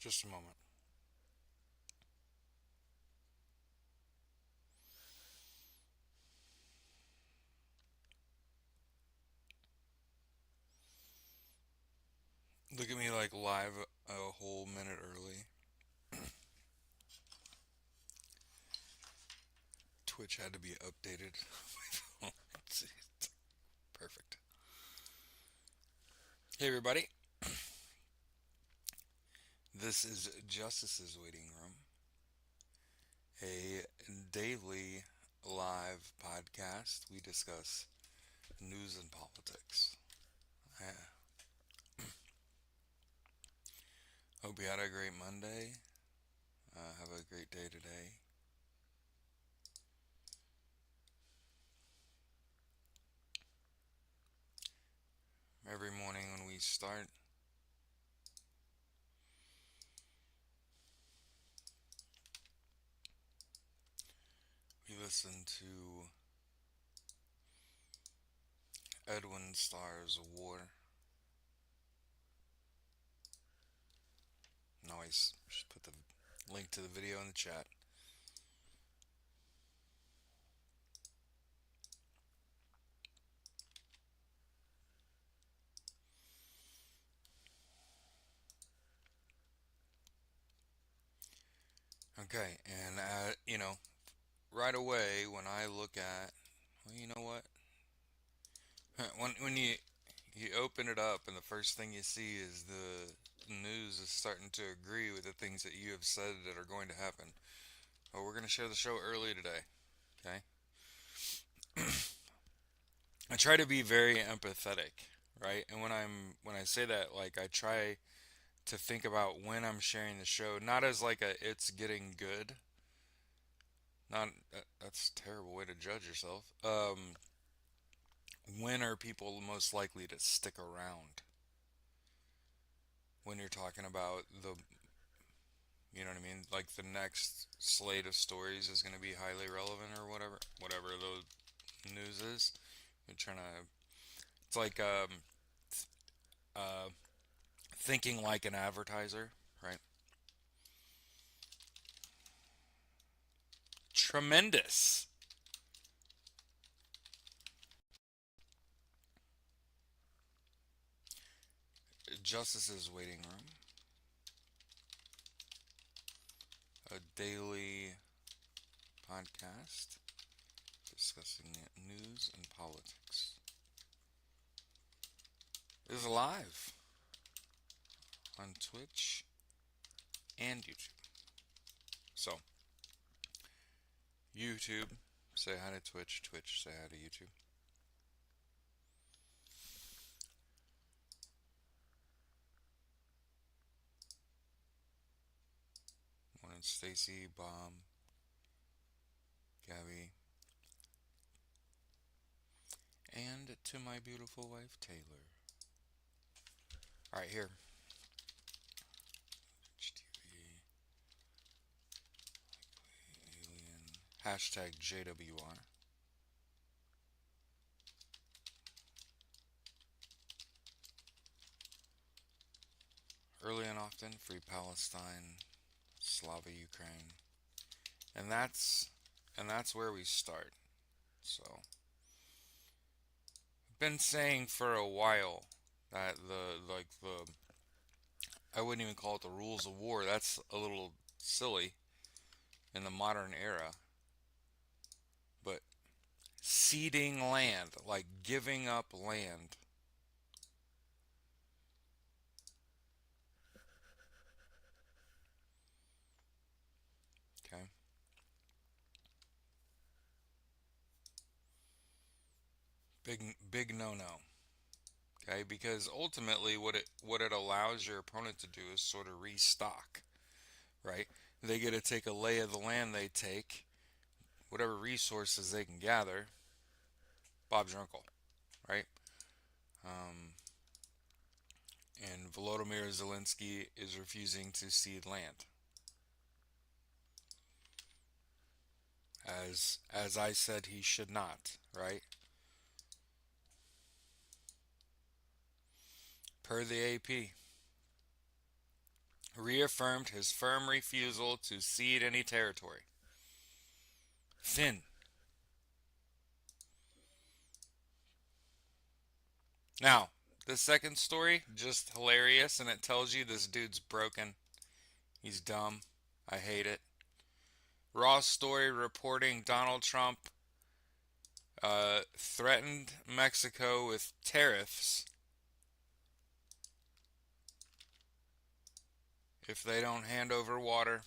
Just a moment. Look at me like live a whole minute early. Twitch had to be updated. Perfect. Hey everybody, this is Justice's Waiting Room, a daily live podcast. We discuss news and politics. Yeah. Hope you had a great Monday. Have a great day today. Every morning when we start, we listen to Edwin Starr's War. Nice. Just put the link to the video in the chat. Okay, and right away when I look at, well, you know what? When you open it up and the first thing you see is the news is starting to agree with the things that you have said that are going to happen. Well, we're going to share the show early today. Okay, I try to be very empathetic, right? And when I say that, like I try to think about when I'm sharing the show, not as like a it's getting good. Not that's a terrible way to judge yourself. When are people most likely to stick around when you're talking about you know what I mean? Like the next slate of stories is going to be highly relevant or whatever the news is. You're trying to, it's like uh, thinking like an advertiser, right? Tremendous. Justice's Waiting Room, a daily podcast discussing news and politics, is live on Twitch and YouTube. So, YouTube, say hi to Twitch. Twitch, say hi to YouTube. Morning, Stacy, Bomb, Gabby, and to my beautiful wife, Taylor. All right, here. HTV, Alien, hashtag JWR. Early and often, free Palestine, Slava Ukraine, and that's where we start. So, I've been saying for a while that the I wouldn't even call it the rules of war. That's a little silly in the modern era. But ceding land, like giving up land, okay? Big no no. Okay? Because ultimately what it allows your opponent to do is sort of restock, right? They get to take a lay of the land they take, whatever resources they can gather, Bob's your uncle, right? Um, and Volodymyr Zelensky is refusing to cede land. As I said he should not, right? Per the AP. reaffirmed his firm refusal to cede any territory. Finn. Now, the second story, just hilarious, and it tells you this dude's broken. He's dumb. I hate it. Raw story reporting Donald Trump threatened Mexico with tariffs if they don't hand over water.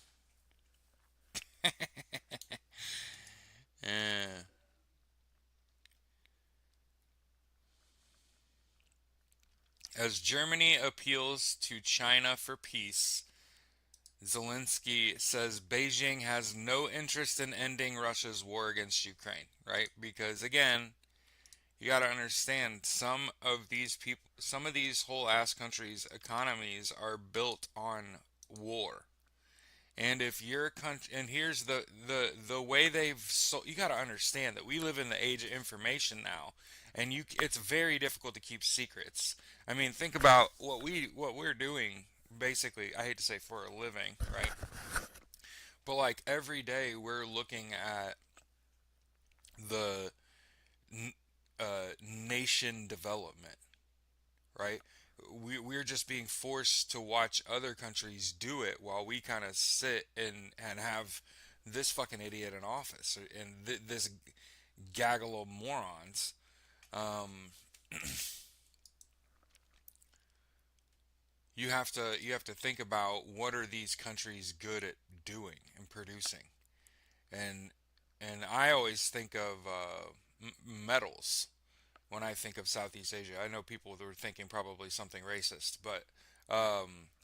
Eh. As Germany appeals to China for peace, Zelensky says Beijing has no interest in ending Russia's war against Ukraine, right? Because again, you got to understand some of these whole ass countries' economies are built on war. And if your country, and here's the way they've so you got to understand that we live in the age of information now, and it's very difficult to keep secrets. I mean, think about what we're doing basically. I hate to say for a living, right? But like every day we're looking at the nation development, right? We're just being forced to watch other countries do it while we kind of sit and have this fucking idiot in office and this gaggle of morons. Um, you have to think about what are these countries good at doing and producing, and I always think of metals when I think of Southeast Asia. I know people that were thinking probably something racist, but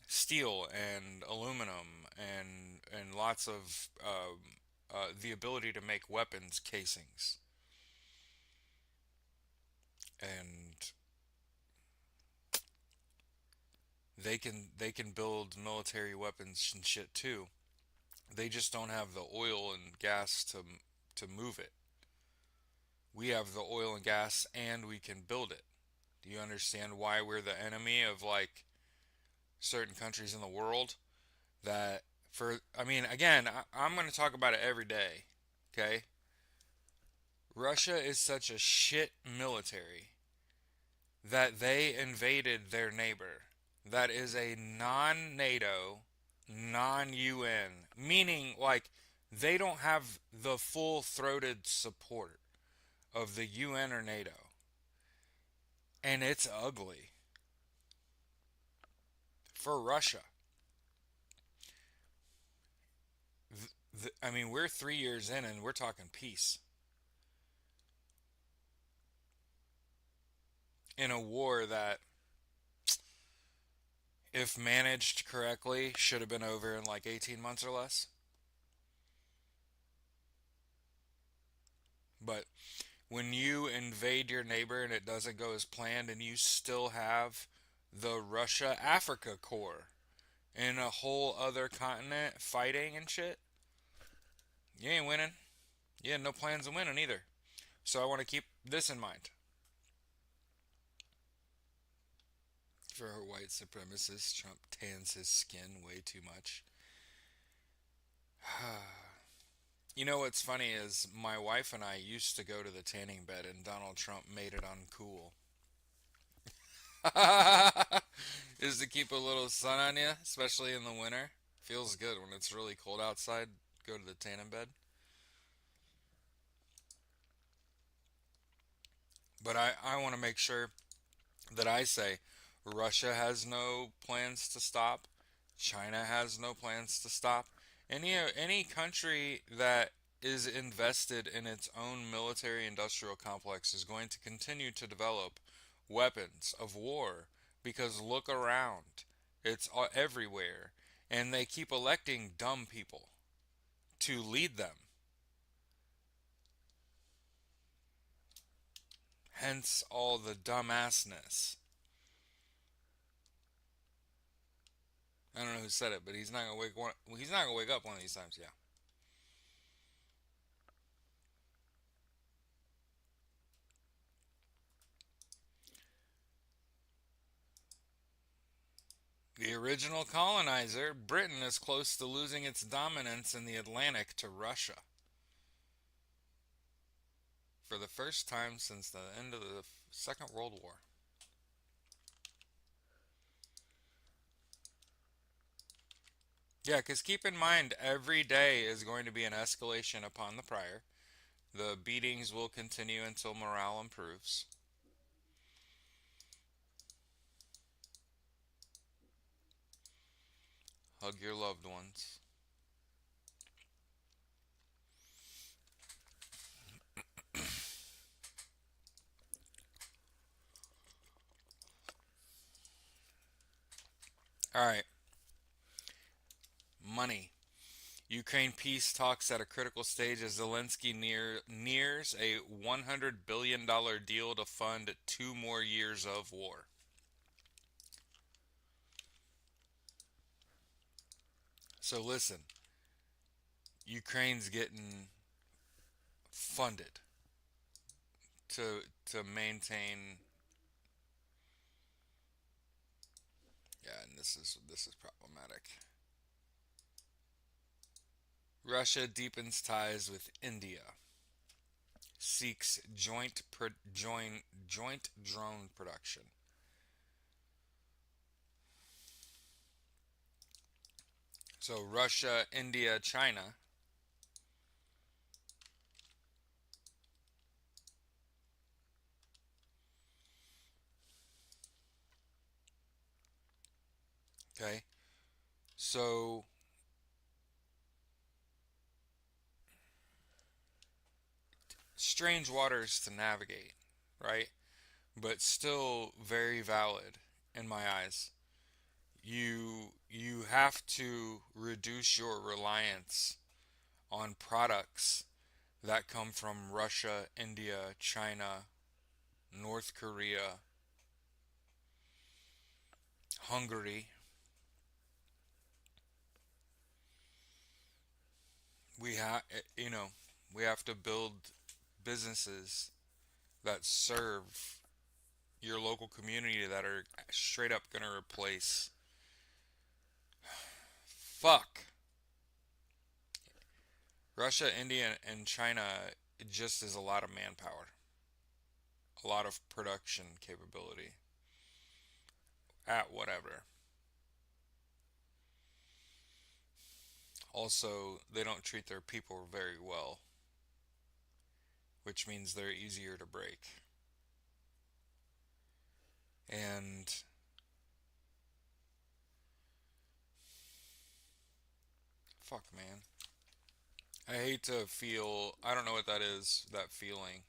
steel and aluminum and lots of the ability to make weapons casings, and they can build military weapons and shit too. They just don't have the oil and gas to move it. We have the oil and gas and we can build it. Do you understand why we're the enemy of like certain countries in the world? That for I mean again, I'm going to talk about it every day. Okay? Russia is such a shit military that they invaded their neighbor that is a non-NATO, non-UN, meaning like they don't have the full-throated support of the UN or NATO. And it's ugly for Russia. I mean, we're 3 years in and we're talking peace in a war that, if managed correctly, should have been over in like 18 months or less. But when you invade your neighbor and it doesn't go as planned, and you still have the Russia Africa Corps in a whole other continent fighting and shit, you ain't winning. You had no plans of winning either. So I want to keep this in mind. For her white supremacist, Trump tans his skin way too much. You know what's funny is my wife and I used to go to the tanning bed, and Donald Trump made it uncool. Is to keep a little sun on you, especially in the winter. Feels good when it's really cold outside. Go to the tanning bed. But I want to make sure that I say Russia has no plans to stop. China has no plans to stop. Any country that is invested in its own military industrial complex is going to continue to develop weapons of war, because look around. It's everywhere, and they keep electing dumb people to lead them. Hence all the dumbassness. I don't know who said it, but he's not gonna wake up one of these times. Yeah. The original colonizer, Britain, is close to losing its dominance in the Atlantic to Russia for the first time since the end of the Second World War. Yeah, because keep in mind, every day is going to be an escalation upon the prior. The beatings will continue until morale improves. Hug your loved ones. All right, money. Ukraine peace talks at a critical stage as Zelensky nears a $100 billion deal to fund 2 more years of war. So listen, Ukraine's getting funded to maintain. Yeah, and this is problematic. Russia deepens ties with India. Seeks joint drone production. So Russia, India, China. Okay. So strange waters to navigate, right? But still very valid in my eyes. You have to reduce your reliance on products that come from Russia, India, China, North Korea, Hungary. We have, you know, we have to build businesses that serve your local community that are straight up going to replace. Fuck. Russia, India, and China, it just is a lot of manpower, a lot of production capability at whatever. Also, they don't treat their people very well, which means they're easier to break. And fuck, man. I hate to feel, I don't know what that is, that feeling.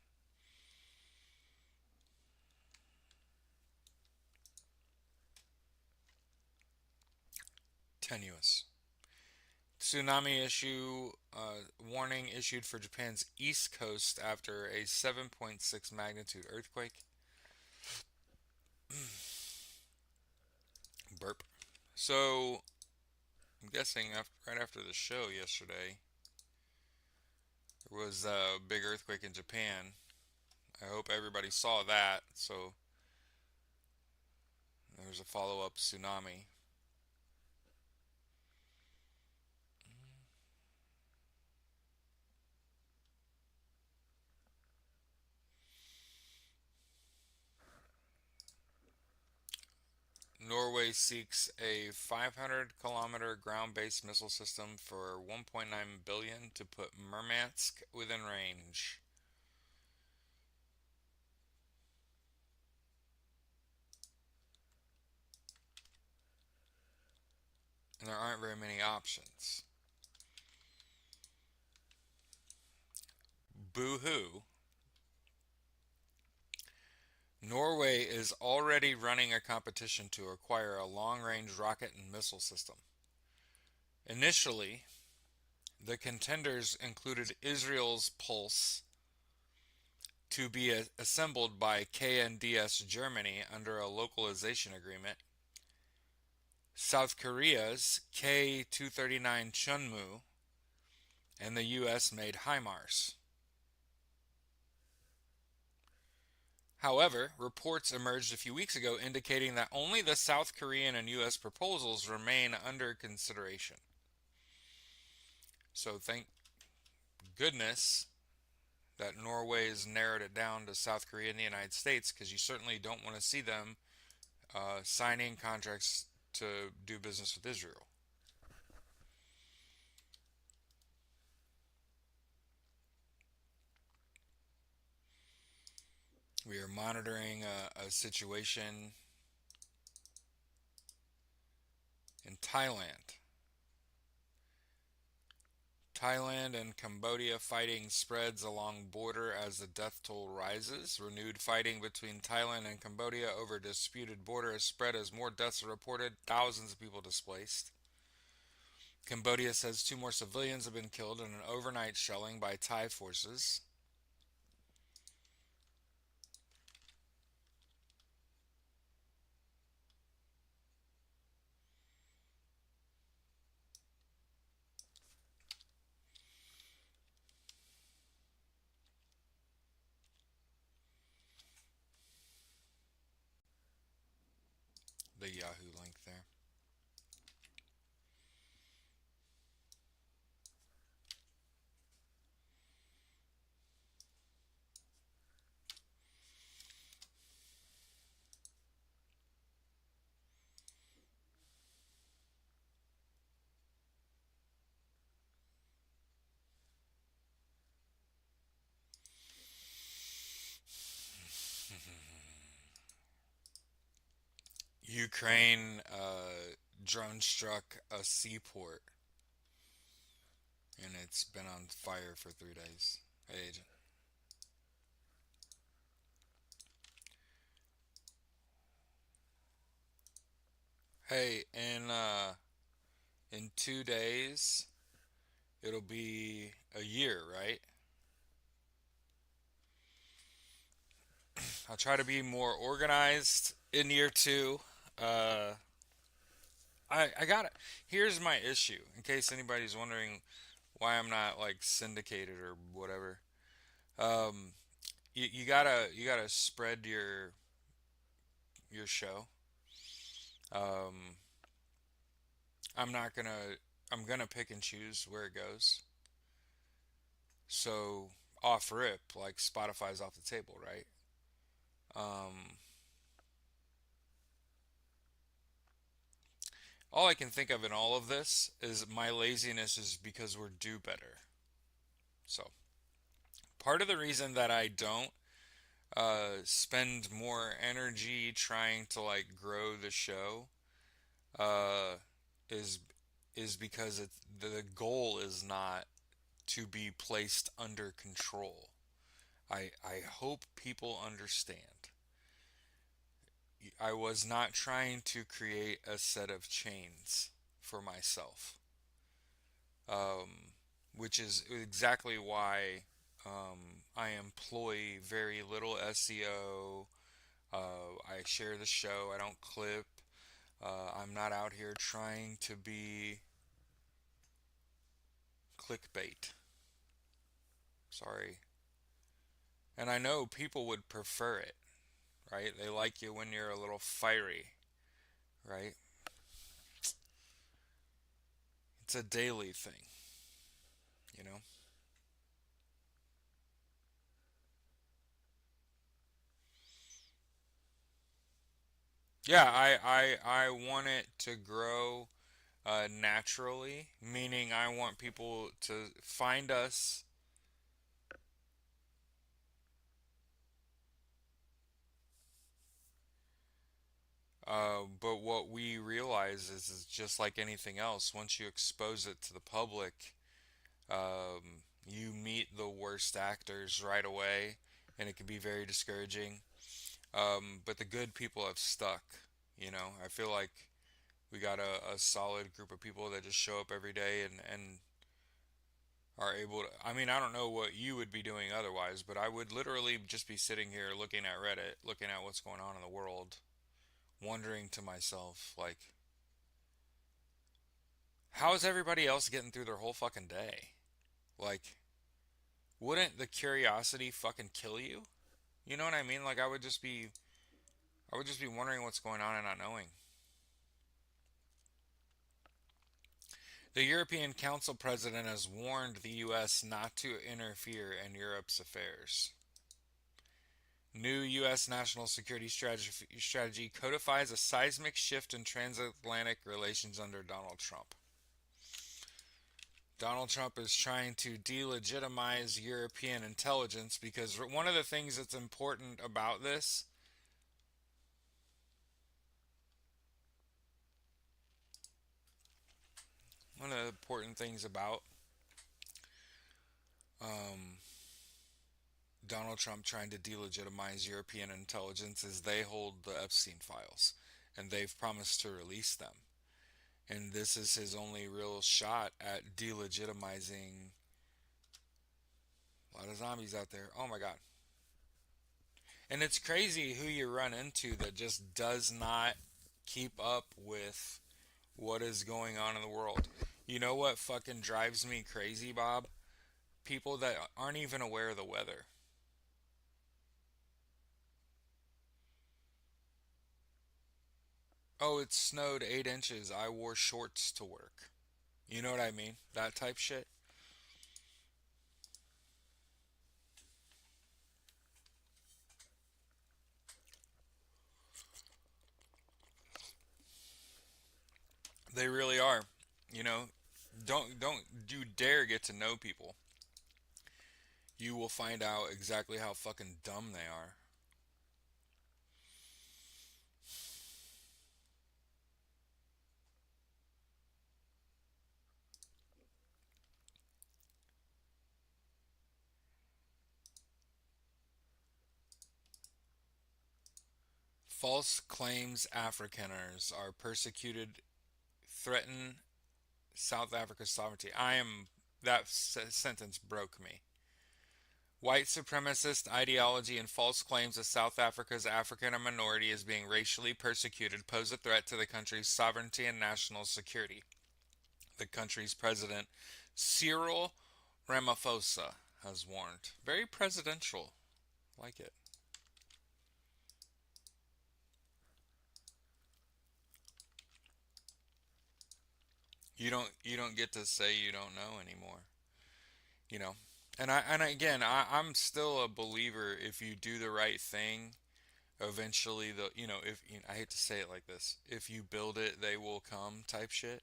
Tenuous. Tsunami warning issued for Japan's east coast after a 7.6 magnitude earthquake. Burp. So, I'm guessing right after the show yesterday, there was a big earthquake in Japan. I hope everybody saw that. So, there was a follow up tsunami. Norway seeks a 500-kilometer ground-based missile system for 1.9 billion to put Murmansk within range. And there aren't very many options. Boo hoo. Norway is already running a competition to acquire a long range rocket and missile system. Initially, the contenders included Israel's Pulse, to be assembled by KNDS Germany under a localization agreement, South Korea's K-239 Chunmoo, and the US made HIMARS. However, reports emerged a few weeks ago indicating that only the South Korean and U.S. proposals remain under consideration. So thank goodness that Norway's narrowed it down to South Korea and the United States, because you certainly don't want to see them signing contracts to do business with Israel. We are monitoring a situation in Thailand. Thailand and Cambodia fighting spreads along border as the death toll rises. Renewed fighting between Thailand and Cambodia over disputed border has spread as more deaths are reported, thousands of people displaced. Cambodia says two more civilians have been killed in an overnight shelling by Thai forces. The Yahoo link there. Ukraine drone struck a seaport and it's been on fire for 3 days. Hey, Agent. Hey, in 2 days it'll be a year, right? I'll try to be more organized in year two. Uh, I got it. Here's my issue, in case anybody's wondering why I'm not like syndicated or whatever. Um, you gotta spread your show. Um, I'm not gonna I'm gonna pick and choose where it goes. So off rip, like Spotify's off the table, right? Um, all I can think of in all of this is my laziness is because we're due better. So part of the reason that I don't spend more energy trying to like grow the show uh, is because the goal is not to be placed under control. I hope people understand. I was not trying to create a set of chains for myself, um, which is exactly why I employ very little SEO. I share the show. I don't clip. I'm not out here trying to be clickbait. Sorry. And I know people would prefer it, right? They like you when you're a little fiery, right? It's a daily thing, you know? Yeah, I want it to grow naturally, meaning I want people to find us. But what we realize is just like anything else, once you expose it to the public, you meet the worst actors right away, and it can be very discouraging. But the good people have stuck. I feel like we got a solid group of people that just show up every day and are able to. I mean, I don't know what you would be doing otherwise, but I would literally just be sitting here looking at Reddit, looking at what's going on in the world, wondering to myself, like, how is everybody else getting through their whole fucking day? Like, wouldn't the curiosity fucking kill you? You know what I mean? Like I would just be wondering what's going on and not knowing. The European Council president has warned the US not to interfere in Europe's affairs. New U.S. national security strategy codifies a seismic shift in transatlantic relations under Donald Trump. Donald Trump is trying to delegitimize European intelligence because one of the things that's important about this, one of the important things about um, Donald Trump trying to delegitimize European intelligence is they hold the Epstein files and they've promised to release them. And this is his only real shot at delegitimizing a lot of zombies out there. Oh my god. And it's crazy who you run into that just does not keep up with what is going on in the world. You know what fucking drives me crazy, Bob? People that aren't even aware of the weather. Oh, it snowed 8 inches. I wore shorts to work. You know what I mean? That type shit. They really are. You know, don't you dare get to know people. You will find out exactly how fucking dumb they are. False claims Afrikaners are persecuted, threaten South Africa's sovereignty. That sentence broke me. White supremacist ideology and false claims that South Africa's African minority is being racially persecuted pose a threat to the country's sovereignty and national security. The country's president, Cyril Ramaphosa, has warned. Very presidential. Like it. You don't get to say you don't know anymore. You know. And again, I'm still a believer if you do the right thing, eventually if I hate to say it like this, if you build it, they will come type shit.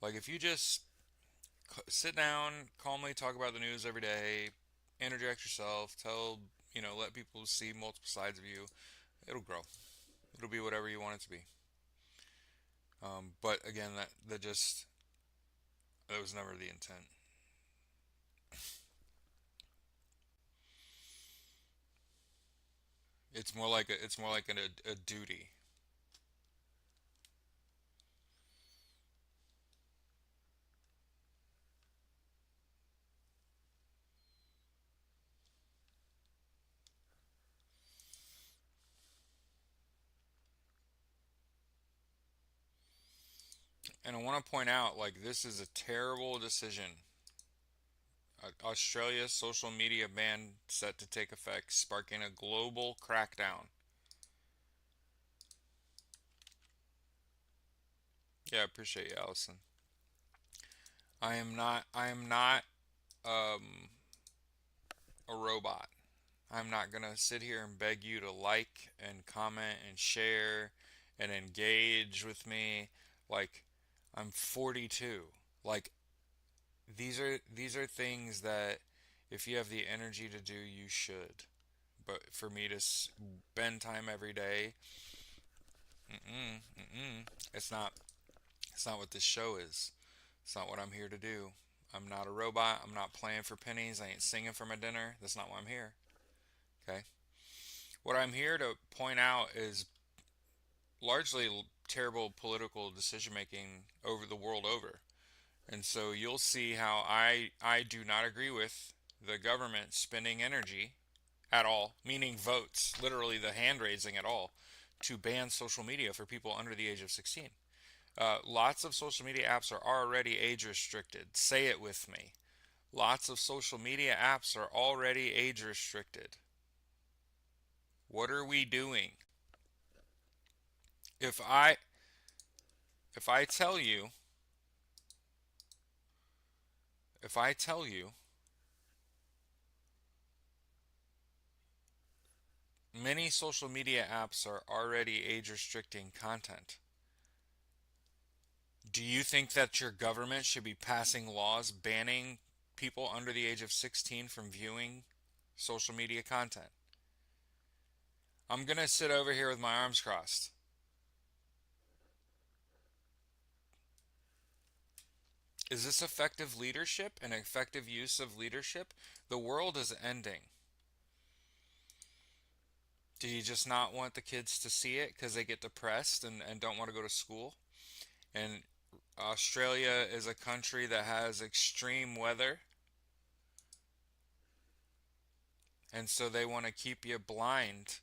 Like if you just sit down, calmly talk about the news every day, interject yourself, let people see multiple sides of you, it'll grow. It'll be whatever you want it to be. But again, that was never the intent. It's more like a duty. And I want to point out, like, this is a terrible decision. Australia's social media ban set to take effect, sparking a global crackdown. Yeah, I appreciate you, Allison. I am not um, a robot. I'm not gonna sit here and beg you to like and comment and share and engage with me. Like, I'm 42. Like, these are things that if you have the energy to do, you should. But for me to spend time every day, mm-mm, mm-mm, it's not. It's not what this show is. It's not what I'm here to do. I'm not a robot. I'm not playing for pennies. I ain't singing for my dinner. That's not why I'm here. Okay. What I'm here to point out is largely terrible political decision making over the world over. And so you'll see how I do not agree with the government spending energy at all, meaning votes, literally the hand raising at all, to ban social media for people under the age of 16. Lots of social media apps are already age restricted. Say it with me. Lots of social media apps are already age restricted. What are we doing? If I if I tell you if I tell you many social media apps are already age restricting content, do you think that your government should be passing laws banning people under the age of 16 from viewing social media content? I'm going to sit over here with my arms crossed. Is this effective leadership and effective use of leadership? The world is ending. Do you just not want the kids to see it because they get depressed and don't want to go to school? And Australia is a country that has extreme weather, and so they want to keep you blind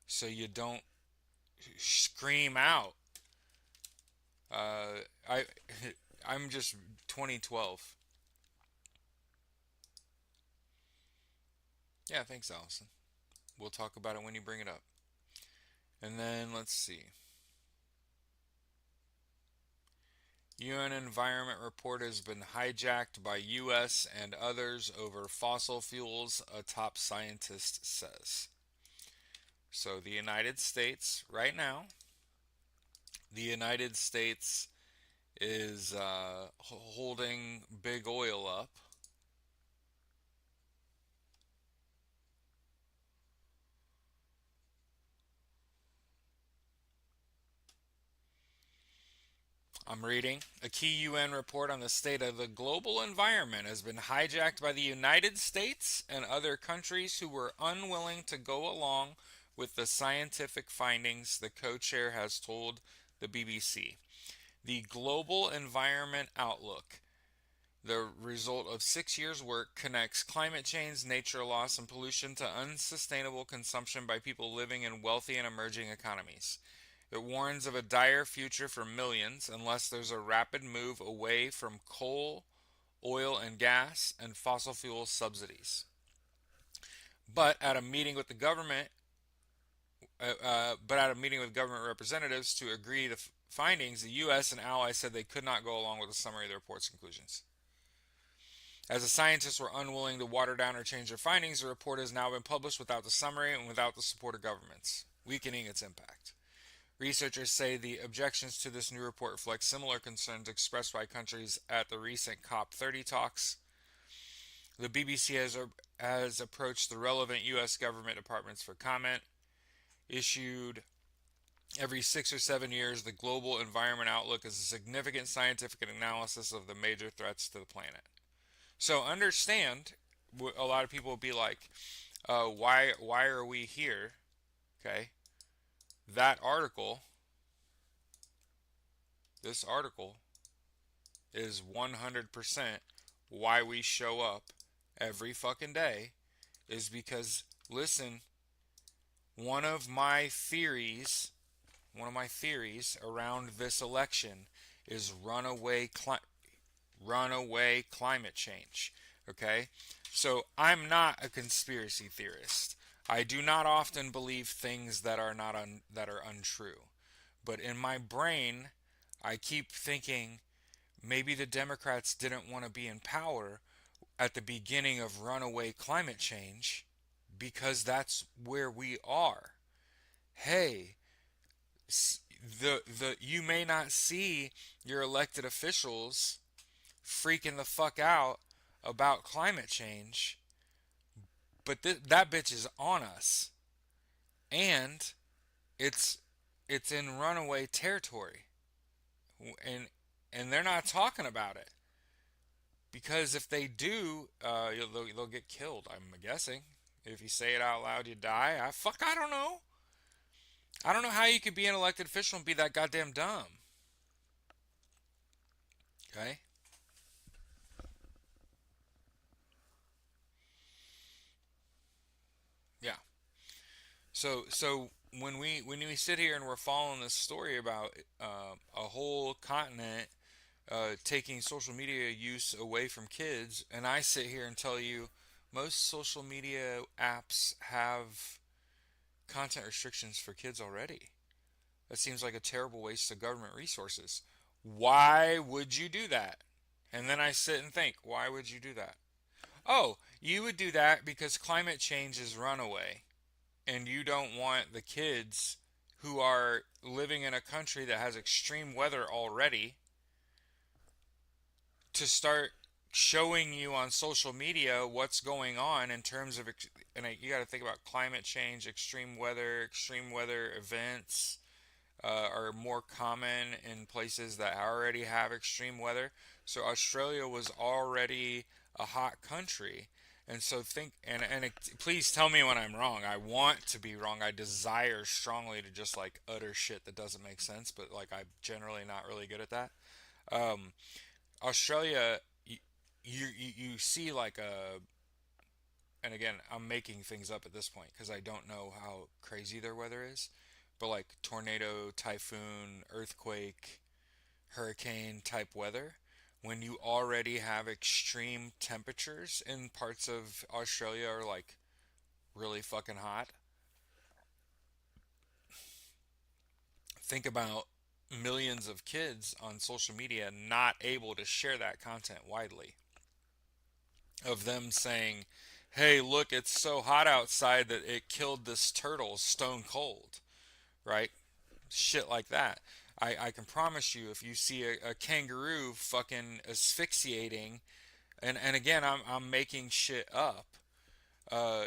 so you don't scream out. I I'm just 2012. Yeah, thanks, Allison. We'll talk about it when you bring it up. And then let's see. UN Environment Report has been hijacked by US and others over fossil fuels, a top scientist says. So the United States, right now, the United States is holding big oil up. I'm reading. A key UN report on the state of the global environment has been hijacked by the United States and other countries who were unwilling to go along with the scientific findings, the co chair has told the BBC. The Global Environment Outlook, the result of 6 years' work, connects climate change, nature loss, and pollution to unsustainable consumption by people living in wealthy and emerging economies. It warns of a dire future for millions unless there's a rapid move away from coal, oil and gas, and fossil fuel subsidies. But at a meeting with the government, government representatives to agree the findings, the U.S. and allies said they could not go along with a summary of the report's conclusions. As the scientists were unwilling to water down or change their findings, the report has now been published without the summary and without the support of governments, weakening its impact. Researchers say the objections to this new report reflect similar concerns expressed by countries at the recent COP30 talks. The BBC has approached the relevant U.S. government departments for comment. Issued every 6 or 7 years, the Global Environment Outlook is a significant scientific analysis of the major threats to the planet. So understand, a lot of people will be like, why are we here? Okay, that article, this article, is 100% why we show up every fucking day, is because, listen, one of my theories around this election is runaway climate change. Okay? So I'm not a conspiracy theorist. I do not often believe things that are not that are untrue. But in my brain, I keep thinking maybe the Democrats didn't want to be in power at the beginning of runaway climate change because that's where we are. Hey, the you may not see your elected officials freaking the fuck out about climate change, but that bitch is on us, and it's it's in runaway territory, and they're not talking about it because if they do, they'll get killed. I'm guessing. If you say it out loud, you die. I don't know. I don't know how you could be an elected official and be that goddamn dumb. Okay. Yeah. So when we sit here and we're following this story about a whole continent taking social media use away from kids, and I sit here and tell you most social media apps have content restrictions for kids already. That seems like a terrible waste of government resources. Why would you do that? And then I sit and think, why would you do that? Oh, you would do that because climate change is runaway, and you don't want the kids who are living in a country that has extreme weather already to start showing you on social media what's going on in terms of, you got to think about climate change, extreme weather events are more common in places that already have extreme weather. So Australia was already a hot country. And so please tell me when I'm wrong. I want to be wrong. I desire strongly to just like utter shit that doesn't make sense, but like I'm generally not really good at that. Um, Australia, you see like and again, I'm making things up at this point because I don't know how crazy their weather is, but like tornado, typhoon, earthquake, hurricane type weather, when you already have extreme temperatures in parts of Australia are like really fucking hot. Think about millions of kids on social media not able to share that content widely, of them saying, hey, look, it's so hot outside that it killed this turtle stone cold, right? Shit like that. I can promise you, if you see a kangaroo fucking asphyxiating, and again, I'm making shit up.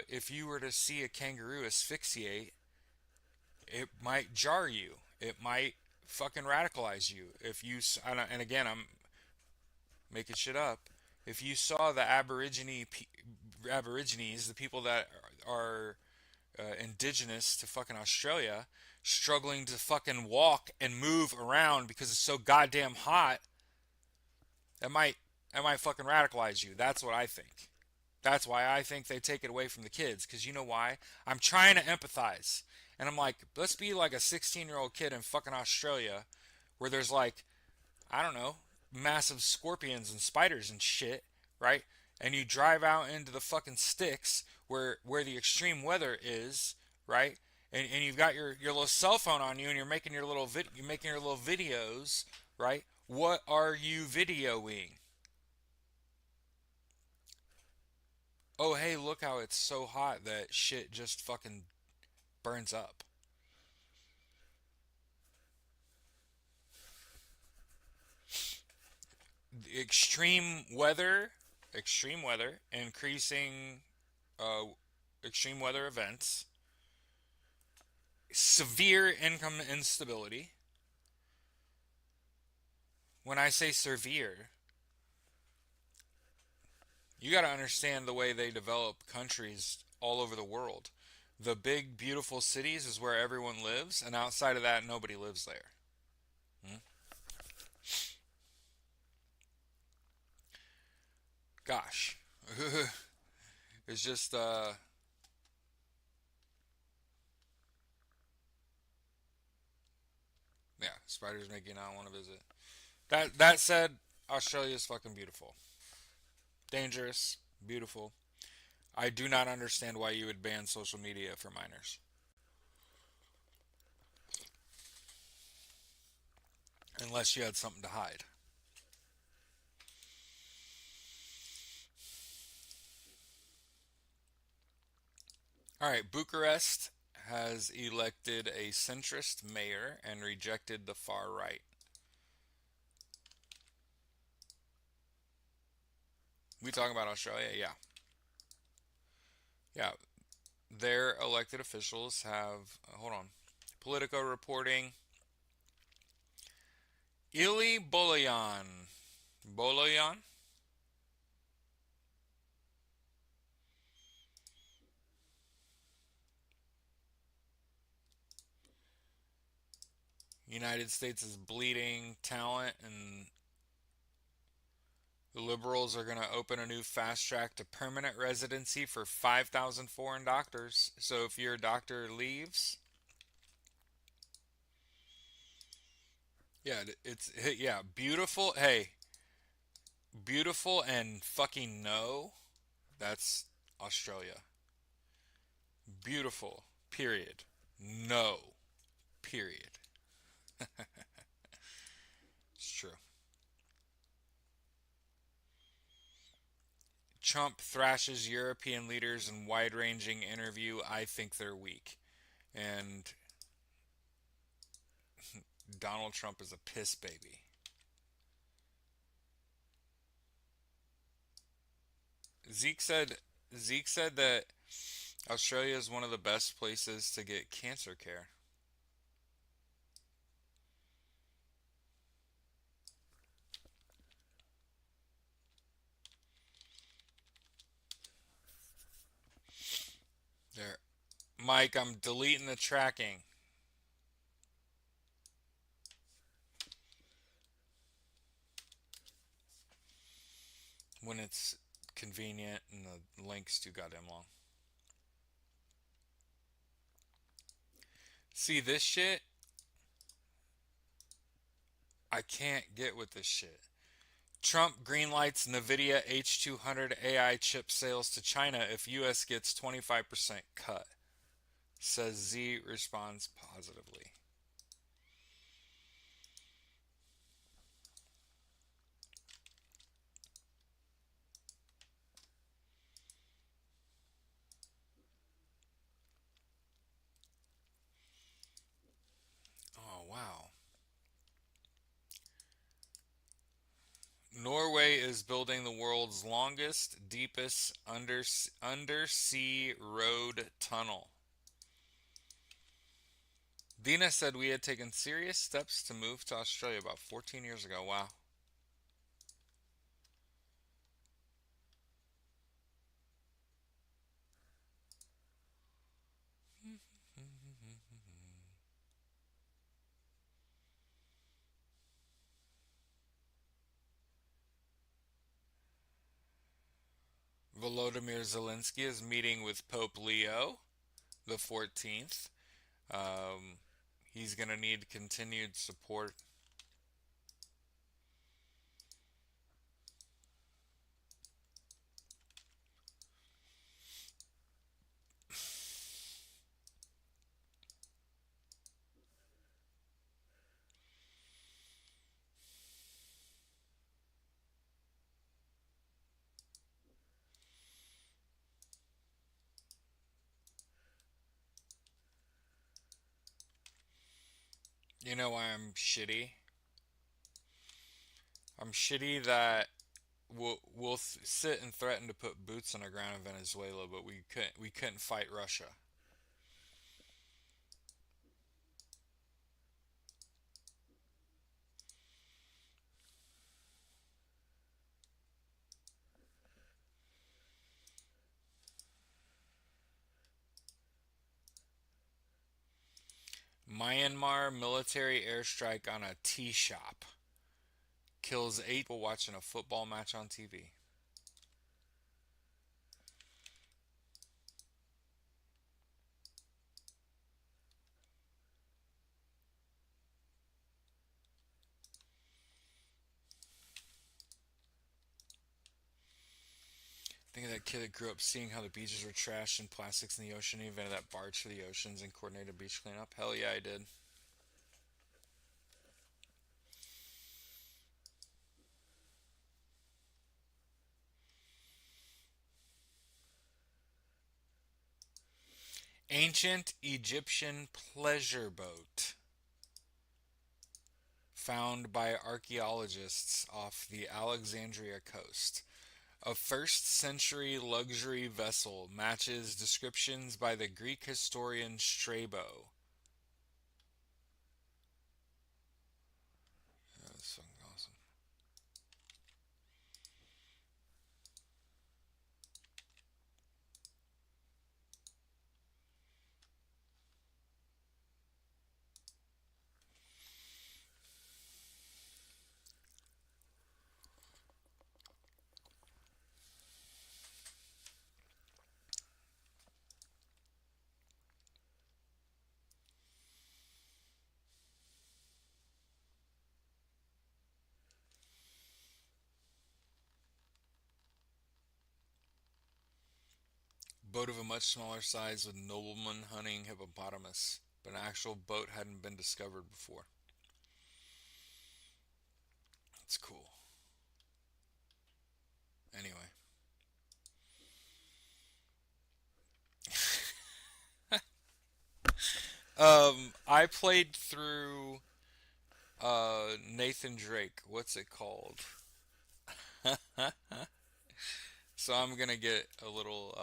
If you were to see a kangaroo asphyxiate, it might jar you. It might fucking radicalize you. And again, I'm making shit up. If you saw the Aborigines, the people that are indigenous to fucking Australia, struggling to fucking walk and move around because it's so goddamn hot, that might that might fucking radicalize you. That's what I think. That's why I think they take it away from the kids. Because you know why? I'm trying to empathize. And I'm like, let's be like a 16-year-old kid in fucking Australia where there's like, I don't know, massive scorpions and spiders and shit, right? And you drive out into the fucking sticks where the extreme weather is, right? And you've got your little cell phone on you and you're making you're making your little videos, right? What are you videoing? Oh, hey, look how it's so hot that shit just fucking burns up. Extreme weather, extreme weather, increasing uh, extreme weather events, severe income instability. When I say severe, you got to understand the way they develop countries all over the world. The big, beautiful cities is where everyone lives, and outside of that, nobody lives there. Hmm? Gosh. It's just, yeah, spiders make you not want to visit. That said, Australia is fucking beautiful. Dangerous, beautiful. I do not understand why you would ban social media for minors. Unless you had something to hide. All right, Bucharest has elected a centrist mayor and rejected the far right. We talking about Australia? Yeah. Yeah. Their elected officials have, hold on, Politico reporting Ili Bolayan. Bolayan? United States is bleeding talent, and the liberals are going to open a new fast track to permanent residency for 5,000 foreign doctors. So if your doctor leaves, yeah, yeah, beautiful. Hey, beautiful and fucking no. That's Australia. Beautiful. Period. No. Period. It's true. Trump thrashes European leaders in wide ranging interview. I think they're weak. And Donald Trump is a piss baby. Zeke said Zeke said that Australia is one of the best places to get cancer care. There. Mike, I'm deleting the tracking when it's convenient and the link's too goddamn long. See this shit? I can't get with this shit. Trump greenlights NVIDIA H200 AI chip sales to China if US gets 25% cut. Says Z responds positively. Oh, wow. Norway is building the world's longest, deepest undersea road tunnel. Dina said we had taken serious steps to move to Australia about 14 years ago. Wow. Volodymyr Zelensky is meeting with Pope Leo the 14th. Um, he's going to need continued support. You know why I'm shitty? I'm shitty that we'll sit and threaten to put boots on the ground in Venezuela, but we couldn't fight Russia. Myanmar military airstrike on a tea shop kills 8 people watching a football match on TV. Think of that kid that grew up seeing how the beaches were trashed and plastics in the ocean. He invented that barge for the oceans and coordinated beach cleanup. Hell yeah, I did. Ancient Egyptian pleasure boat found by archaeologists off the Alexandria coast. A first century luxury vessel matches descriptions by the Greek historian Strabo. Yeah, that's fucking awesome. Boat of a much smaller size with noblemen hunting hippopotamus, but an actual boat hadn't been discovered before. It's cool. Anyway, I played through Nathan Drake. What's it called? So I'm gonna get a little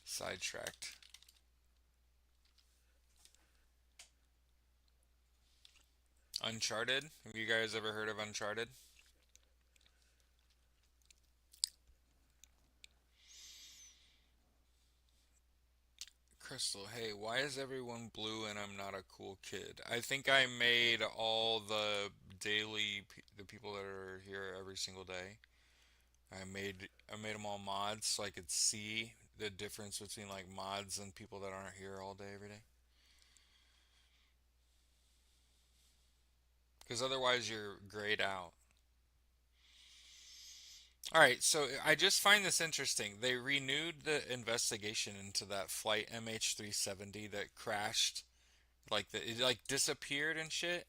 sidetracked. Uncharted. Have you guys ever heard of Uncharted? Crystal, hey, why is everyone blue and I'm not a cool kid? I think I made all the people that are here every single day. I made them all mods so I could see the difference between like mods and people that aren't here all day every day. Because otherwise you're grayed out. All right, so I just find this interesting. They renewed the investigation into that flight MH370 that crashed, like it like disappeared and shit.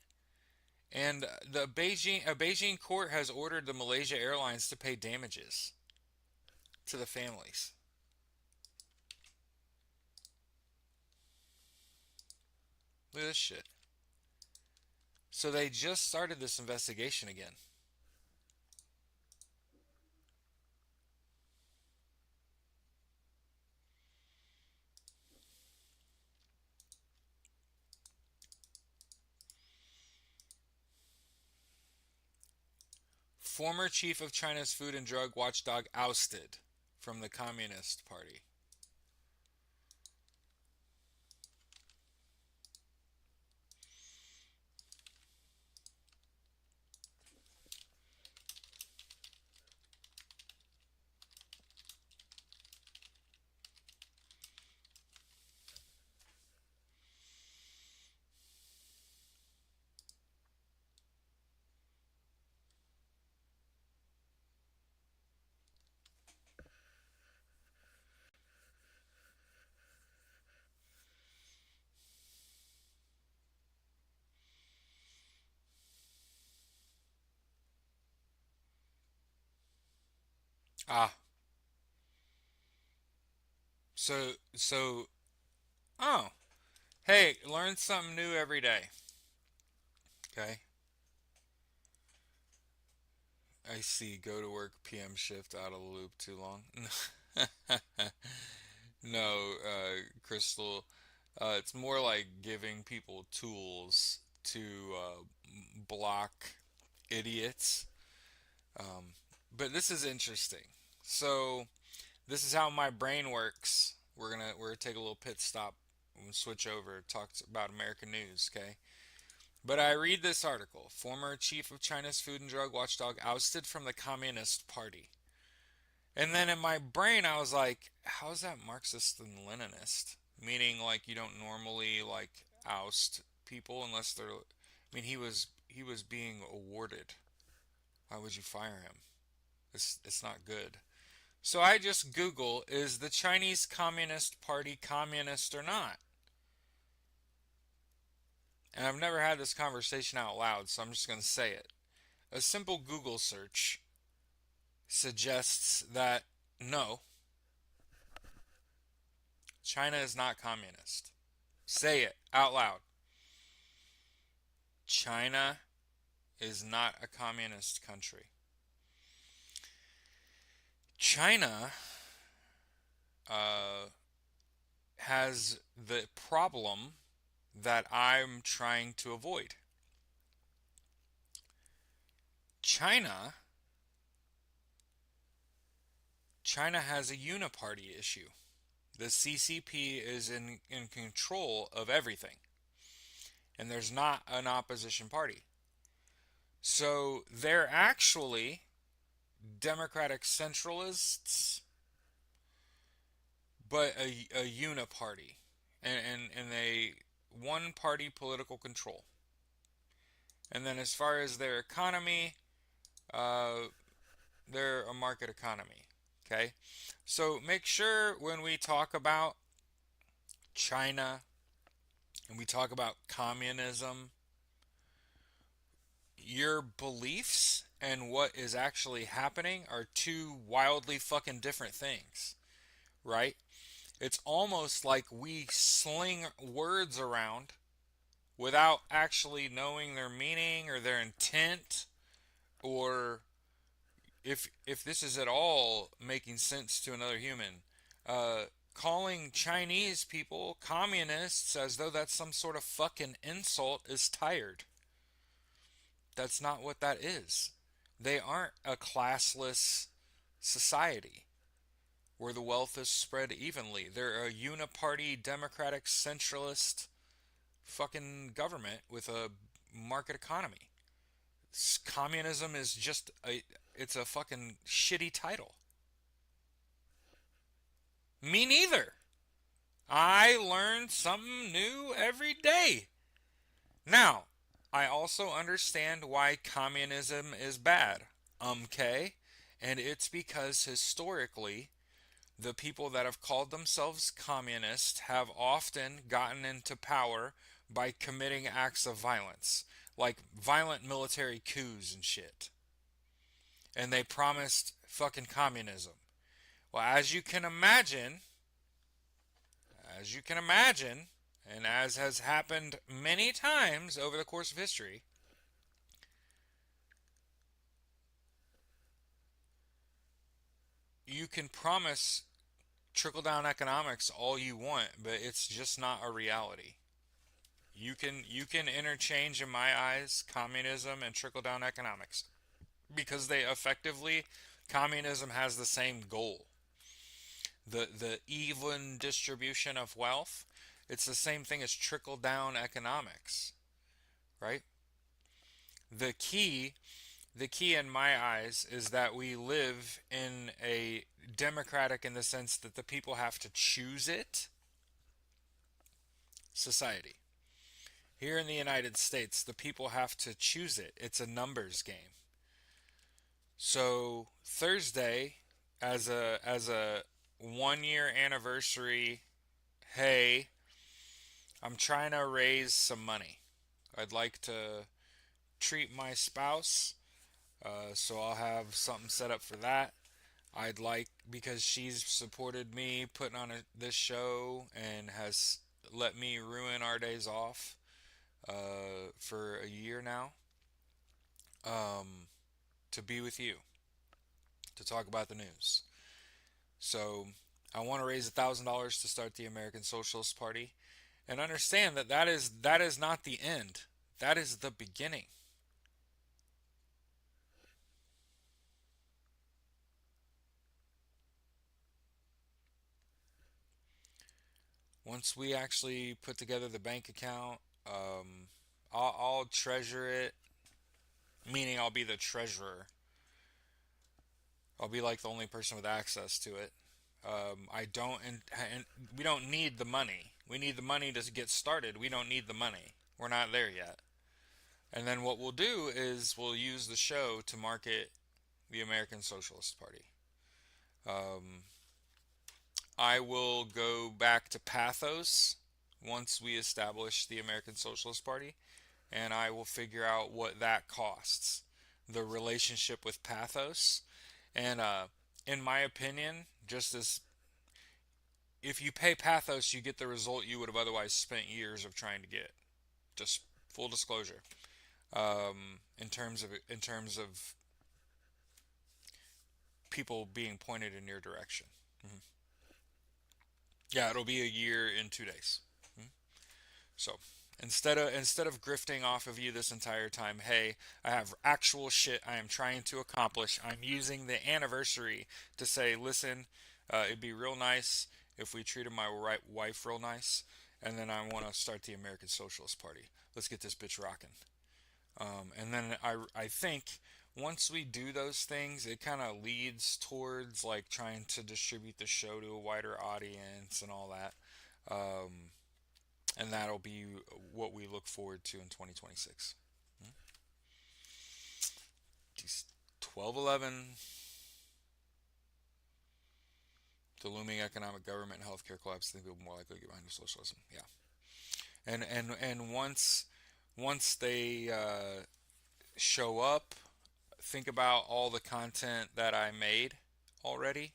And a Beijing court has ordered the Malaysia Airlines to pay damages to the families. Look at this shit. So they just started this investigation again. Former chief of China's Food and Drug Watchdog ousted from the Communist Party. Ah, so oh, hey, learn something new every day. Okay. I see. Go to work PM shift out of the loop too long. No, Crystal. It's more like giving people tools to block idiots. Um, but this is interesting. So this is how my brain works. We're gonna take a little pit stop and switch over. Talk about American news, okay? But I read this article. Former chief of China's Food and Drug Watchdog ousted from the Communist Party. And then in my brain, I was like, how is that Marxist and Leninist? Meaning, like, you don't normally, like, oust people unless they're. I mean, he was being awarded. Why would you fire him? It's not good. So I just Google, is the Chinese Communist Party communist or not? And I've never had this conversation out loud, so I'm just going to say it. A simple Google search suggests that no, China is not communist. Say it out loud. China is not a communist country. China uh, has the problem that I'm trying to avoid. China China has a uniparty issue. The CCP is in control of everything, and there's not an opposition party. So they're actually democratic centralists, but a uniparty, and a one party political control. And then as far as their economy, uh, they're a market economy. Okay? So make sure when we talk about China and we talk about communism, your beliefs and what is actually happening are two wildly fucking different things, right? It's almost like we sling words around without actually knowing their meaning or their intent, or if this is at all making sense to another human. Calling Chinese people communists as though that's some sort of fucking insult is tired. That's not what that is. They aren't a classless society where the wealth is spread evenly. They're a uniparty, democratic, centralist fucking government with a market economy. Communism is just it's a fucking shitty title. Me neither. I learn something new every day. Now, I also understand why communism is bad. Okay? And it's because historically, the people that have called themselves communist have often gotten into power by committing acts of violence, like violent military coups and shit. And they promised fucking communism. Well, as you can imagine, and as has happened many times over the course of history, you can promise trickle down economics all you want, but it's just not a reality. You can interchange in my eyes communism and trickle down economics because they effectively communism has the same goal. The even distribution of wealth, it's the same thing as trickle down economics, right? The key the key in my eyes is that we live in a democratic, in the sense that the people have to choose it, society. Here in the United States, the people have to choose it. It's a numbers game. So Thursday, as a 1 year anniversary, hey, I'm trying to raise some money. I'd like to treat my spouse, so I'll have something set up for that. I'd like, because she's supported me putting on this show and has let me ruin our days off for a year now, um, to be with you to talk about the news. So I want to raise $1,000 to start the American Socialist Party, and understand that that is not the end. That is the beginning. Once we actually put together the bank account, I'll treasure it, meaning I'll be the treasurer. I'll be like the only person with access to it. I don't, and we don't need the money. We need the money to get started. We don't need the money. We're not there yet. And then what we'll do is we'll use the show to market the American Socialist Party. Um, I will go back to Pathos once we establish the American Socialist Party, and I will figure out what that costs. The relationship with Pathos. And in my opinion, just as if you pay Pathos, you get the result you would have otherwise spent years of trying to get. Just full disclosure. In terms of people being pointed in your direction. Mm-hmm. Yeah, it'll be a year in 2 days. Mm-hmm. So instead of grifting off of you this entire time, hey, I have actual shit I am trying to accomplish. I'm using the anniversary to say, listen, it'd be real nice if we treated my wife real nice, and then I want to start the American Socialist Party. Let's get this bitch rocking. And then I think once we do those things, it kind of leads towards like trying to distribute the show to a wider audience and all that. Um, and that'll be what we look forward to in 2026. 1211. The looming economic, government, and healthcare collapse. I think people more likely to get behind socialism. Yeah, and once they show up, think about all the content that I made already,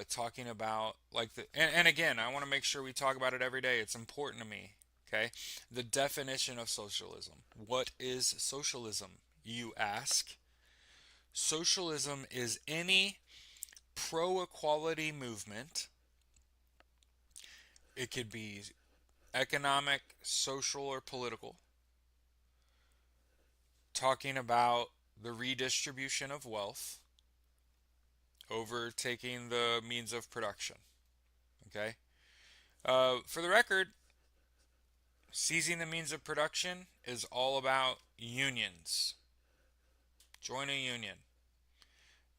talking about like and again, I want to make sure we talk about it every day. It's important to me. Okay, the definition of socialism. What is socialism? You ask. Socialism is any pro equality movement. It could be economic, social, or political, talking about the redistribution of wealth, overtaking the means of production. Okay? For the record, seizing the means of production is all about unions. Join a union.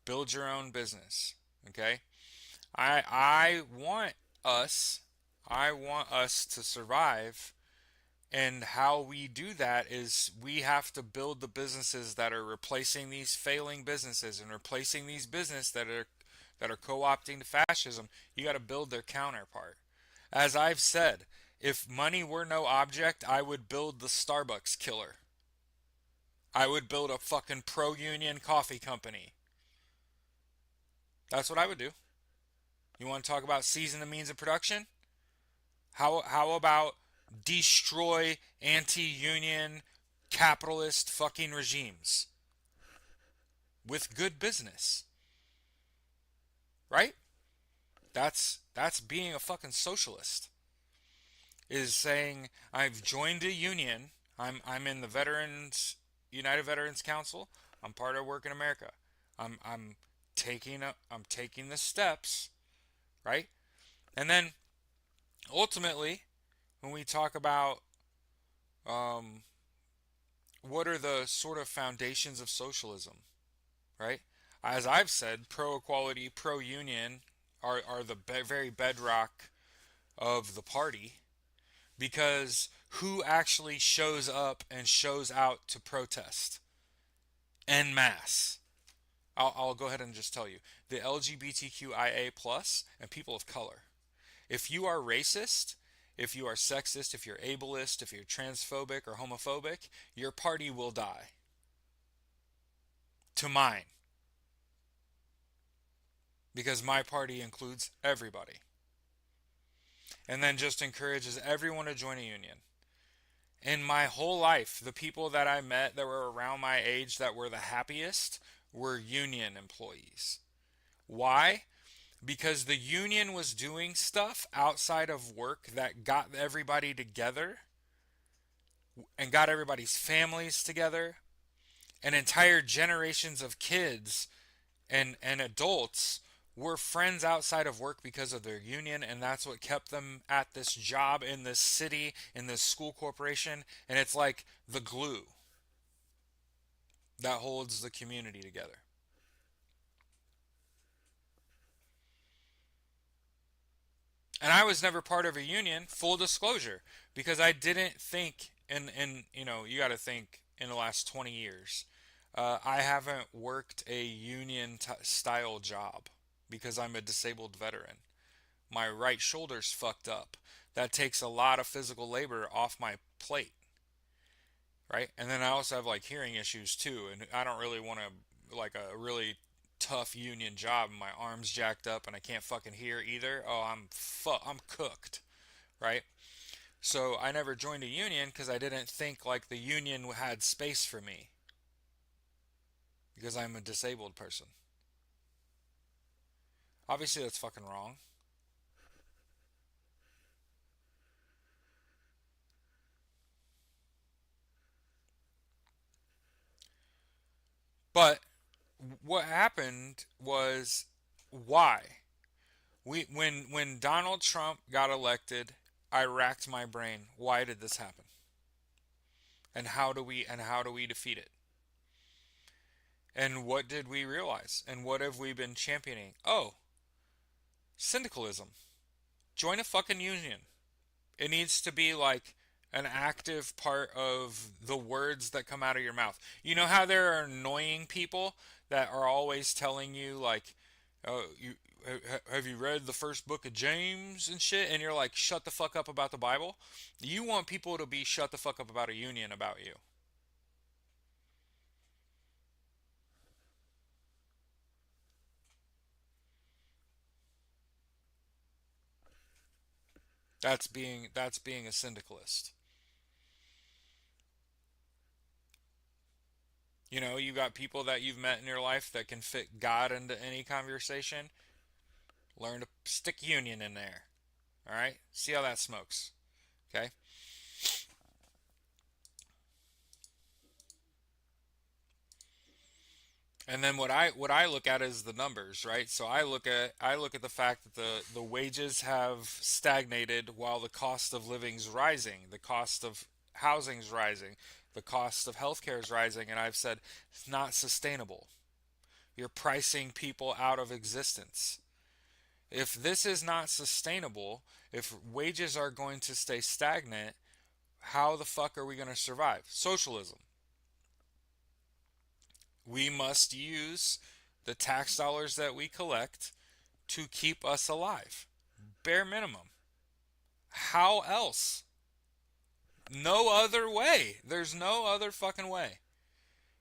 Build your own business. Okay? I want us I want us to survive. And how we do that is we have to build the businesses that are replacing these failing businesses and replacing these businesses that are co-opting to fascism. You got to build their counterpart. As I've said, if money were no object, I would build the Starbucks killer. I would build a fucking pro-union coffee company. That's what I would do. You want to talk about seizing the means of production? How about destroy anti-union capitalist fucking regimes with good business? Right? That's being a fucking socialist. Is saying I've joined a union. I'm in the Veterans United Veterans Council. I'm part of Work in America. I'm I'm taking the steps, right? And then ultimately, when we talk about um, what are the sort of foundations of socialism, right? As I've said, pro equality, pro union are the very bedrock of the party, because who actually shows up and shows out to protest en masse? I'll go ahead and just tell you, the LGBTQIA plus and people of color. If you are racist, if you are sexist, if you're ableist, if you're transphobic or homophobic, your party will die. To mine. Because my party includes everybody. And then just encourages everyone to join a union. In my whole life, the people that I met that were around my age that were the happiest were union employees. Why? Because the union was doing stuff outside of work that got everybody together and got everybody's families together, and entire generations of kids and adults were friends outside of work because of their union, and that's what kept them at this job in this city, in this school corporation, and it's like the glue that holds the community together. And I was never part of a union, full disclosure, because I didn't think, and you got to think in the last 20 years, I haven't worked a union style job because I'm a disabled veteran. My right shoulder's fucked up. That takes a lot of physical labor off my plate, right? And then I also have like hearing issues too, and I don't really want to like a really tough union job and my arms jacked up and I can't fucking hear either. Oh, I'm cooked, right? So I never joined a union because I didn't think like the union had space for me because I'm a disabled person. Obviously that's fucking wrong. But what happened was why? When Donald Trump got elected, I racked my brain. Why did this happen? And how do we defeat it? And what did we realize? And what have we been championing? Oh, syndicalism. Join a fucking union. It needs to be like an active part of the words that come out of your mouth. You know how there are annoying people that are always telling you like, oh, you have you read the first book of James and shit? And you're like, shut the fuck up about the Bible. You want people to be shut the fuck up about a union about you. That's being a syndicalist. You know, you got people that you've met in your life that can fit God into any conversation. Learn to stick union in there. All right? See how that smokes. Okay? And then what I look at is the numbers, right? So I look at the fact that the wages have stagnated while the cost of living's rising, the cost of housing's rising, the cost of healthcare is rising, and I've said it's not sustainable. You're pricing people out of existence. If this is not sustainable, if wages are going to stay stagnant, how the fuck are we going to survive? Socialism. We must use the tax dollars that we collect to keep us alive. Bare minimum. How else? No other way. There's no other fucking way.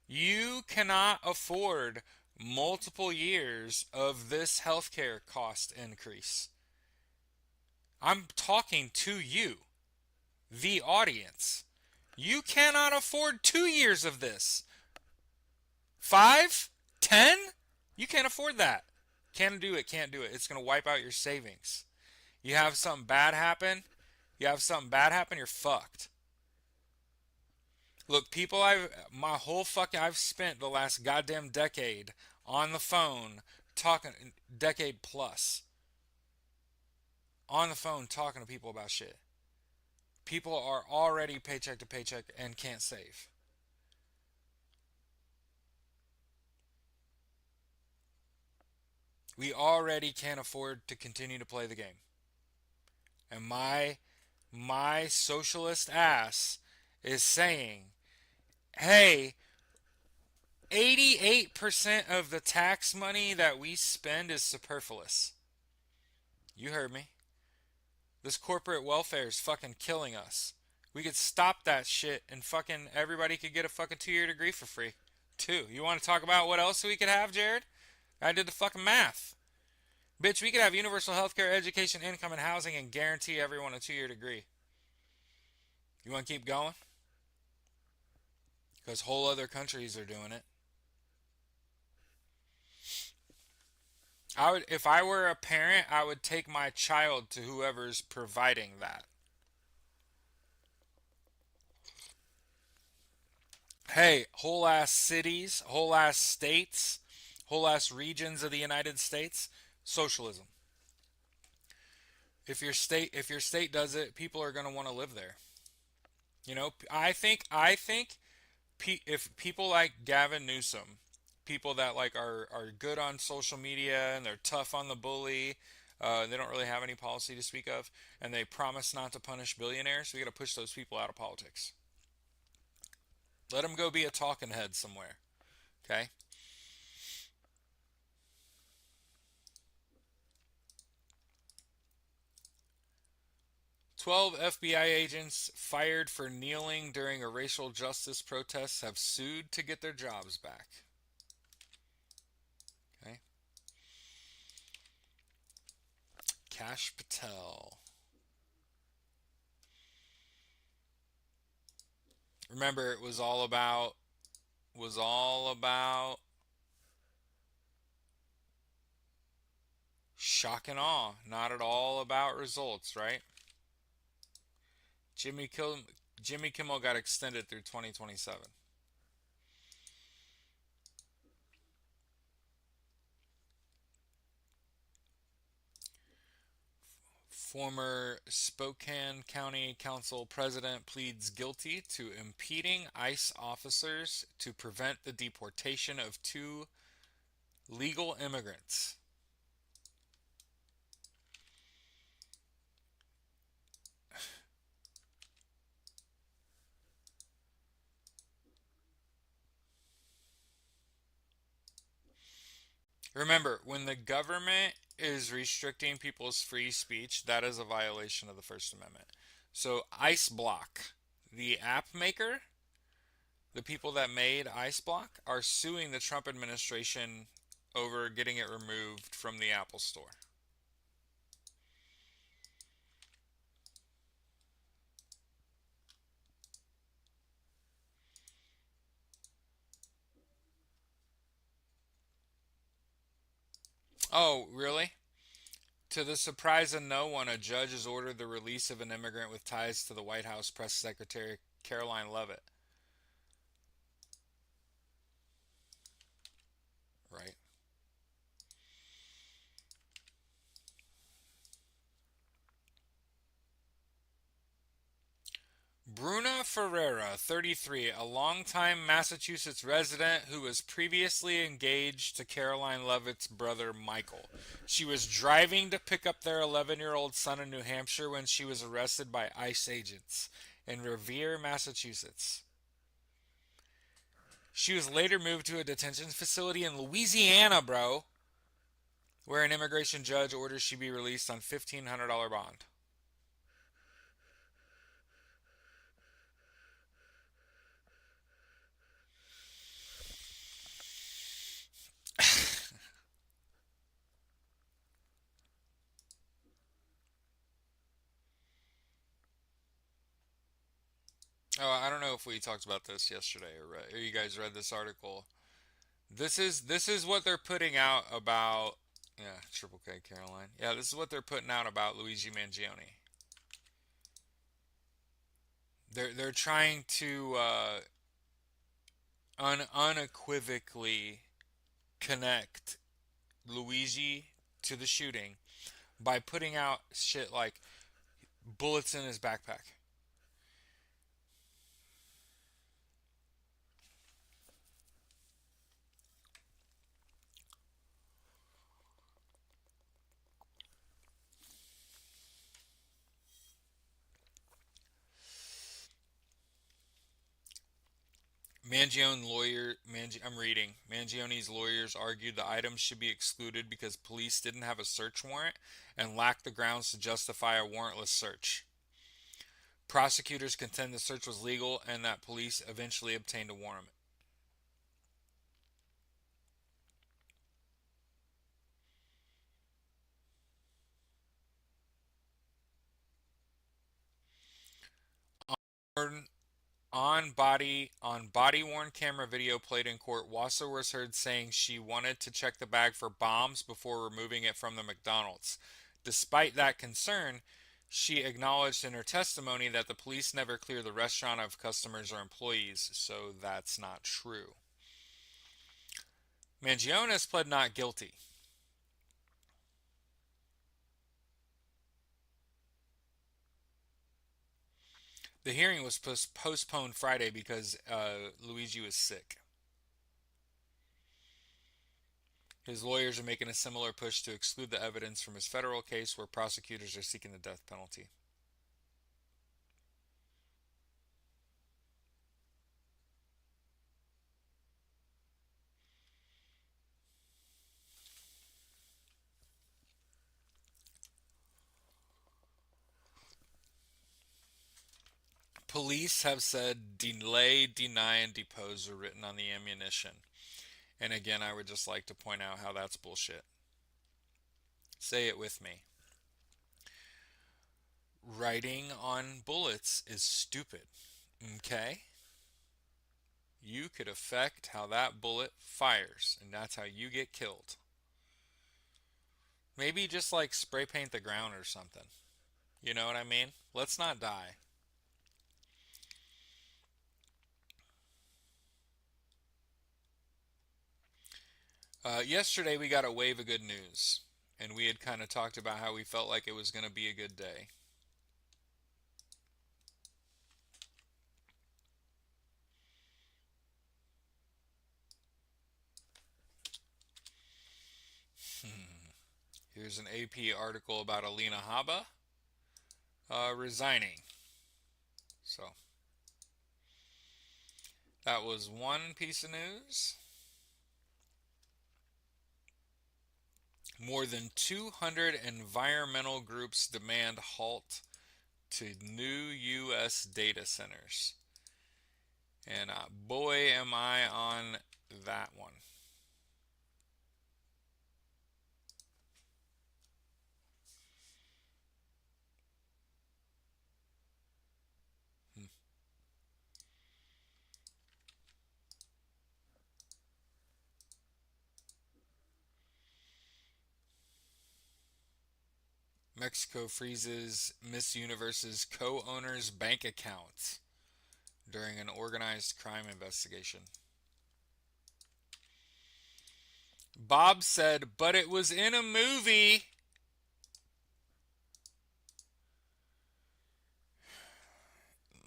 You cannot afford multiple years of this healthcare cost increase. I'm talking to you, the audience. You cannot afford 2 years of this. 5? 10? You can't afford that. Can't do it, can't do it. It's going to wipe out your savings. You have something bad happen, you're fucked. Look, people, I've spent the last goddamn decade on the phone talking, decade plus, on the phone talking to people about shit. People are already paycheck to paycheck and can't save. We already can't afford to continue to play the game. And my socialist ass is saying, "Hey, 88% of the tax money that we spend is superfluous." You heard me. This corporate welfare is fucking killing us. We could stop that shit and fucking everybody could get a fucking 2 year degree for free. Two. You want to talk about what else we could have, Jared? I did the fucking math. Bitch, we could have universal healthcare, education, income, and housing and guarantee everyone a 2 year degree. You want to keep going? Because whole other countries are doing it. If I were a parent, I would take my child to whoever's providing that. Hey, whole ass cities, whole ass states, whole ass regions of the United States, socialism. If your state does it, people are going to want to live there. I think if people like Gavin Newsom, people that like are good on social media and they're tough on the bully, they don't really have any policy to speak of, and they promise not to punish billionaires. We got to push those people out of politics. Let them go be a talking head somewhere. Okay. 12 FBI agents fired for kneeling during a racial justice protest have sued to get their jobs back. Okay. Kash Patel. Remember, it was all about shock and awe, not at all about results, right? Jimmy Kimmel, Jimmy Kimmel got extended through 2027. Former Spokane County Council president pleads guilty to impeding ICE officers to prevent the deportation of two legal immigrants. Remember, when the government is restricting people's free speech, that is a violation of the First Amendment. So, Ice Block, the app maker, the people that made Ice Block, are suing the Trump administration over getting it removed from the Apple Store. Oh, really? To the surprise of no one, a judge has ordered the release of an immigrant with ties to the White House press secretary Caroline Leavitt. Right. Bruna Ferreira, 33, a longtime Massachusetts resident who was previously engaged to Caroline Leavitt's brother Michael. She was driving to pick up their 11-year-old son in New Hampshire when she was arrested by ICE agents in Revere, Massachusetts. She was later moved to a detention facility in Louisiana, bro, where an immigration judge orders she be released on $1,500 bond. Oh, I don't know if we talked about this yesterday or you guys read this article. This is what they're putting out about, yeah, Triple K Caroline. Yeah, this is what they're putting out about Luigi Mangione. They're trying to unequivocally connect Luigi to the shooting by putting out shit like bullets in his backpack. I'm reading. Mangione's lawyers argued the items should be excluded because police didn't have a search warrant and lacked the grounds to justify a warrantless search. Prosecutors contend the search was legal and that police eventually obtained a warrant. On body worn camera video played in court, Wasser was heard saying she wanted to check the bag for bombs before removing it from the McDonald's. Despite that concern, she acknowledged in her testimony that the police never clear the restaurant of customers or employees, so that's not true. Mangione has pled not guilty. The hearing was postponed Friday because Luigi was sick. His lawyers are making a similar push to exclude the evidence from his federal case where prosecutors are seeking the death penalty. Police have said delay, deny, and depose are written on the ammunition. And again, I would just like to point out how that's bullshit. Say it with me. Writing on bullets is stupid. Okay? You could affect how that bullet fires, and that's how you get killed. Maybe just like spray paint the ground or something. You know what I mean? Let's not die. Yesterday we got a wave of good news, and we had kind of talked about how we felt like it was going to be a good day. Here's an AP article about Alina Habba resigning. So that was one piece of news. More than 200 environmental groups demand halt to new U.S. data centers. And boy, am I on that one. Hmm. Mexico freezes Miss Universe's co owner's bank accounts during an organized crime investigation. Bob said, but it was in a movie.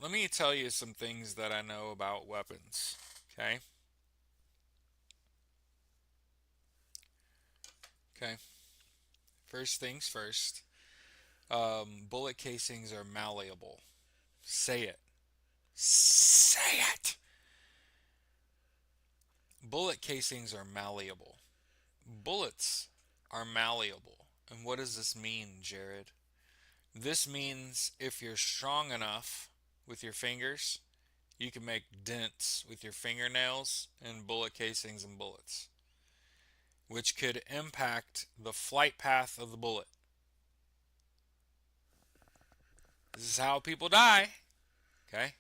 Let me tell you some things that I know about weapons. Okay? Okay. First things first. Bullet casings are malleable. Say it. Say it! Bullet casings are malleable. Bullets are malleable. And what does this mean, Jared? This means if you're strong enough with your fingers, you can make dents with your fingernails in bullet casings and bullets, which could impact the flight path of the bullet. This is how people die. Okay?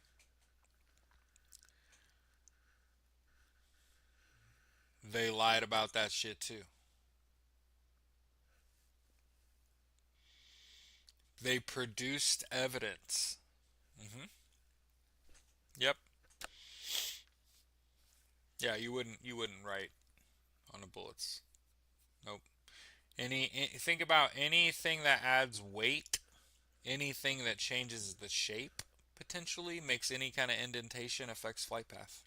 They lied about that shit too. They produced evidence. Mm-hmm. Yep. Yeah, you wouldn't write on the bullets. Nope. Think about anything that adds weight, anything that changes the shape potentially makes any kind of indentation affects flight path.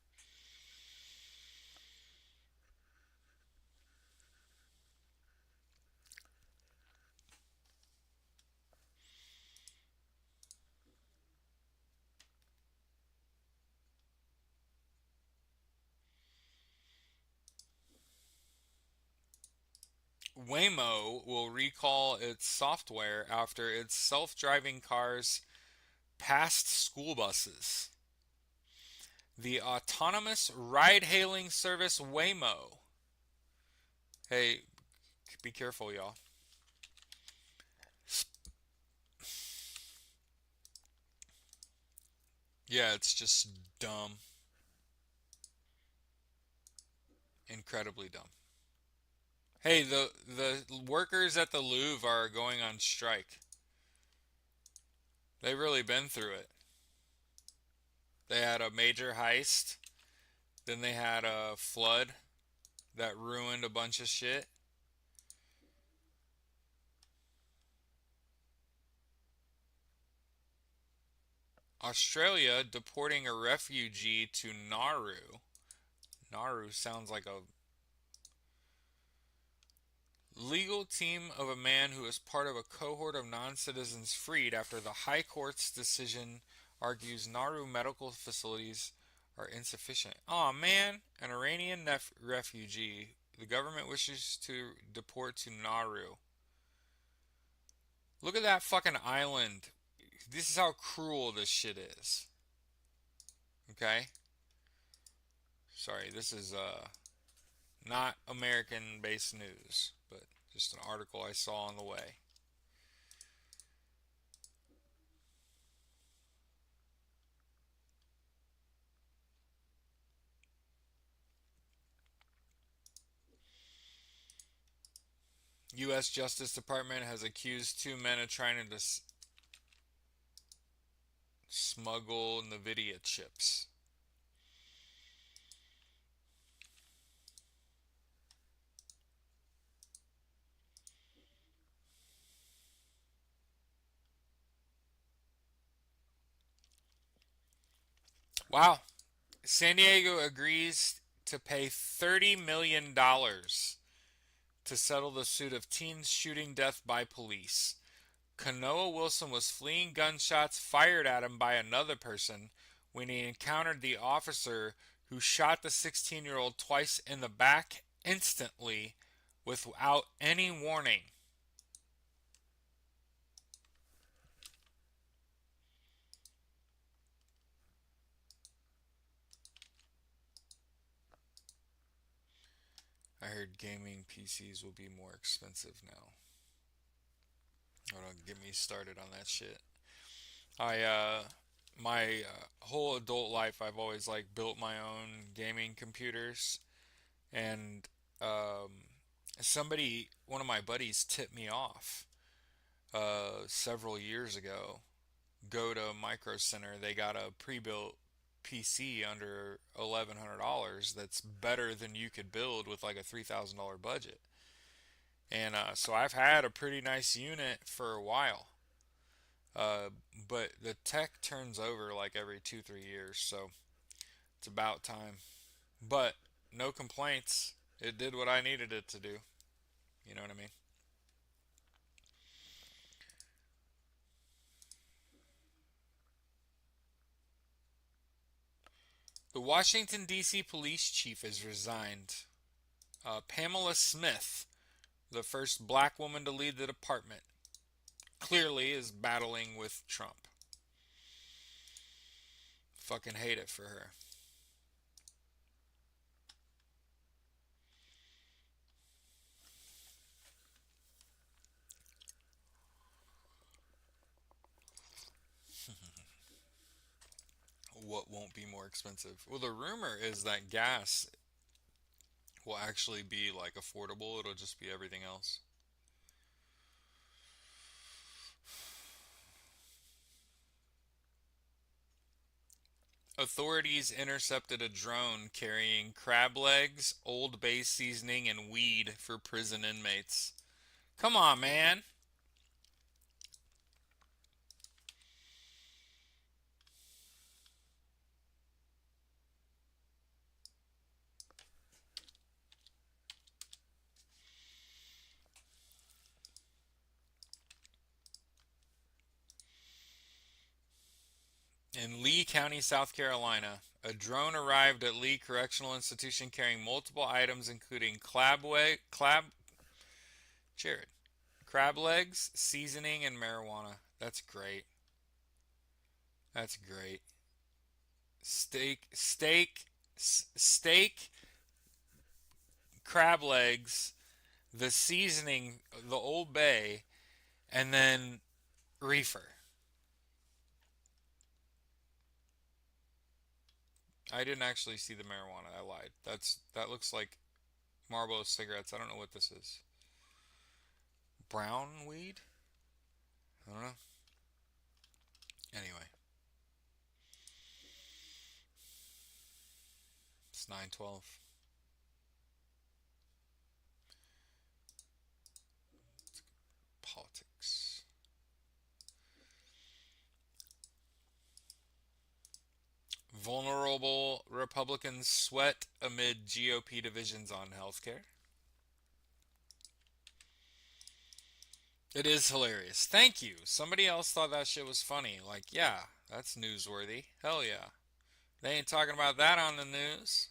Waymo will recall its software after its self-driving cars passed school buses. The autonomous ride-hailing service Waymo. Hey, be careful, y'all. Yeah, it's just dumb. Incredibly dumb. Hey, the workers at the Louvre are going on strike. They've really been through it. They had a major heist, then they had a flood that ruined a bunch of shit. Australia deporting a refugee to Nauru. Nauru sounds like a legal team of a man who is part of a cohort of non-citizens freed after the High Court's decision argues Nauru medical facilities are insufficient. Aw, man, an Iranian refugee the government wishes to deport to Nauru. Look at that fucking island. This is how cruel this shit is. Okay? Sorry, this is not American based news, but just an article I saw on the way. U.S. Justice Department has accused two men of trying to smuggle NVIDIA chips. Wow. San Diego agrees to pay $30 million to settle the suit of teens shooting death by police. Kanoa Wilson was fleeing gunshots fired at him by another person when he encountered the officer who shot the 16-year-old twice in the back instantly without any warning. I heard gaming PCs will be more expensive now. Oh, don't get me started on that shit. I my whole adult life I've always like built my own gaming computers, and um one of my buddies tipped me off several years ago. Go to Micro Center, they got a pre-built PC under $1,100 that's better than you could build with like a $3,000 budget. And so I've had a pretty nice unit for a while. Uh, but the tech turns over like every 2, 3 years, so it's about time. But no complaints. It did what I needed it to do. You know what I mean? The Washington, D.C. police chief has resigned. Pamela Smith, the first black woman to lead the department, clearly is battling with Trump. Fucking hate it for her. What won't be more expensive? Well, the rumor is that gas will actually be like affordable. It'll just be everything else. Authorities intercepted a drone carrying crab legs, Old Bay seasoning, and weed for prison inmates. Come on, man. In Lee County, South Carolina, a drone arrived at Lee Correctional Institution carrying multiple items including Jared, crab legs, seasoning, and marijuana. That's great. That's great. Steak, crab legs, the seasoning, the Old Bay, and then reefer. I didn't actually see the marijuana. I lied. That looks like Marlboro cigarettes. I don't know what this is. Brown weed? I don't know. Anyway, it's 9:12. Politics. Vulnerable Republicans sweat amid GOP divisions on healthcare. It is hilarious. Thank you. Somebody else thought that shit was funny. Like, yeah, that's newsworthy. Hell yeah. They ain't talking about that on the news.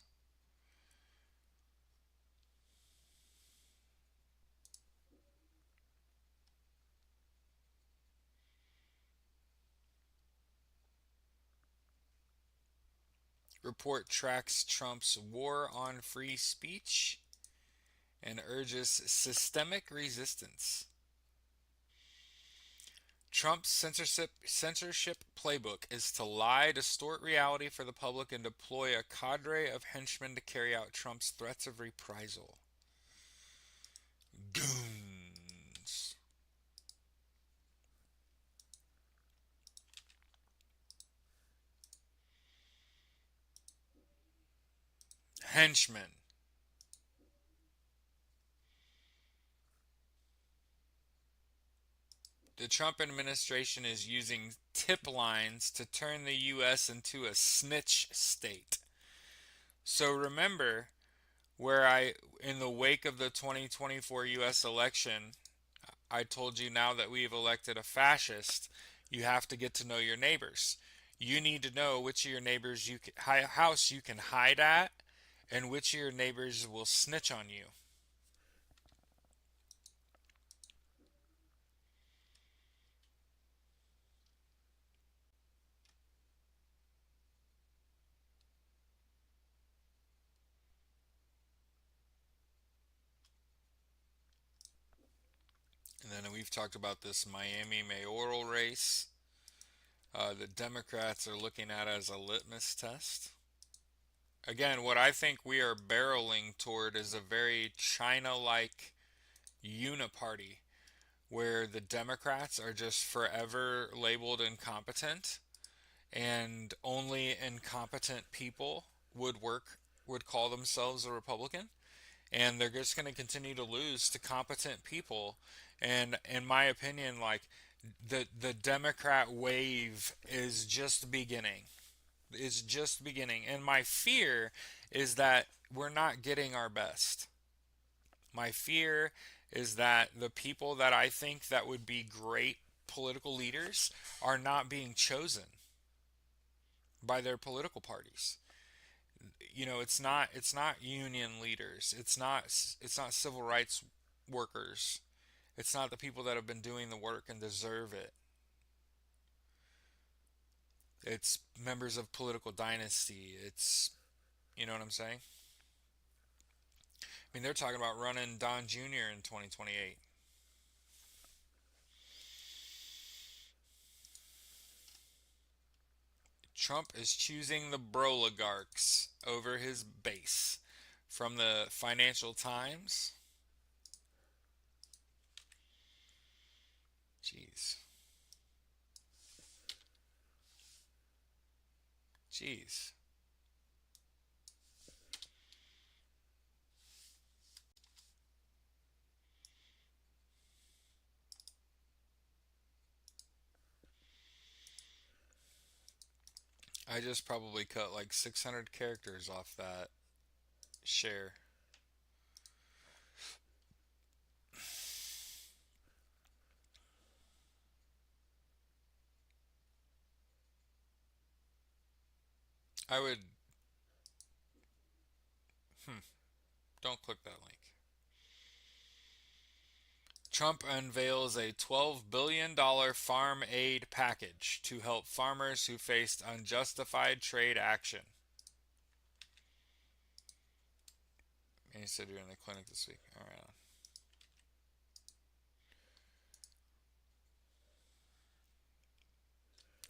Report tracks Trump's war on free speech and urges systemic resistance. Trump's censorship playbook is to lie, distort reality for the public, and deploy a cadre of henchmen to carry out Trump's threats of reprisal. Goons. Henchmen. The Trump administration is using tip lines to turn the U.S. into a snitch state. So remember where in the wake of the 2024 U.S. election, I told you now that we've elected a fascist, you have to get to know your neighbors. You need to know which of your neighbors house you can hide at, and which of your neighbors will snitch on you. And then we've talked about this Miami mayoral race. The Democrats are looking at as a litmus test. Again, what I think we are barreling toward is a very China like uniparty where the Democrats are just forever labeled incompetent and only incompetent people would call themselves a Republican, and they're just going to continue to lose to competent people. And in my opinion, like the Democrat wave is just beginning. Is just beginning, and my fear is that we're not getting our best. My fear is that the people that I think that would be great political leaders are not being chosen by their political parties. You know, it's not union leaders. It's not civil rights workers. It's not the people that have been doing the work and deserve it. It's members of political dynasty. It's, you know what I'm saying? I mean, they're talking about running Don Jr. in 2028. Trump is choosing the broligarchs over his base. From the Financial Times. Jeez. Jeez. I just probably cut like 600 characters off that share. I would. Hmm, don't click that link. Trump unveils a $12 billion farm aid package to help farmers who faced unjustified trade action. And he said you're in the clinic this week. All right.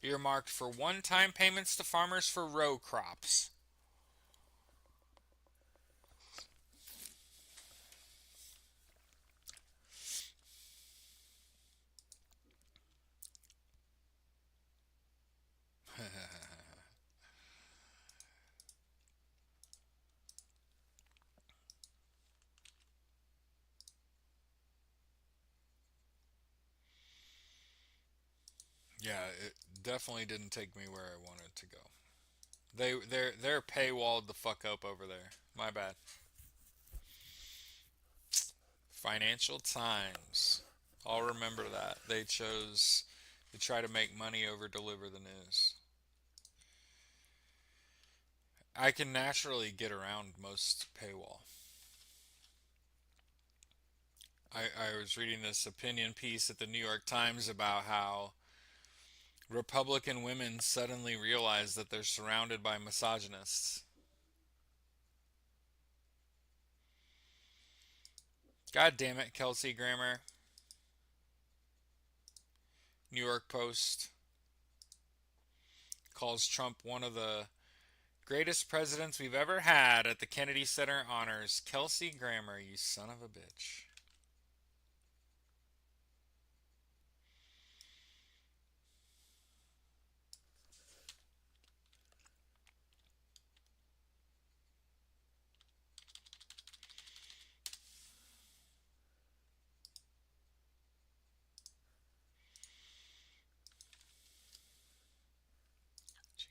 Earmarked for one time payments to farmers for row crops. Yeah, it definitely didn't take me where I wanted to go. They're paywalled the fuck up over there. My bad. Financial Times. I'll remember that. They chose to try to make money over deliver the news. I can naturally get around most paywall. I was reading this opinion piece at the New York Times about how Republican women suddenly realize that they're surrounded by misogynists. God damn it, Kelsey Grammer. New York Post calls Trump one of the greatest presidents we've ever had at the Kennedy Center honors. Kelsey Grammer, you son of a bitch.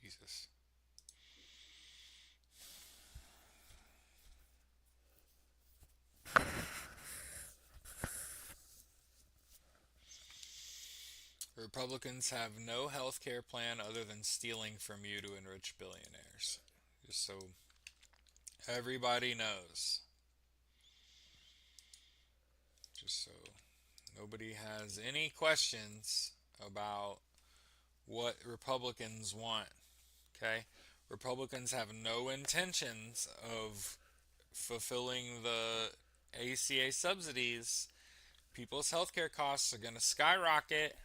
Jesus. Republicans have no health care plan other than stealing from you to enrich billionaires. Just so everybody knows. Just so nobody has any questions about what Republicans want. Okay? Republicans have no intentions of fulfilling the ACA subsidies People's healthcare costs are going to skyrocket.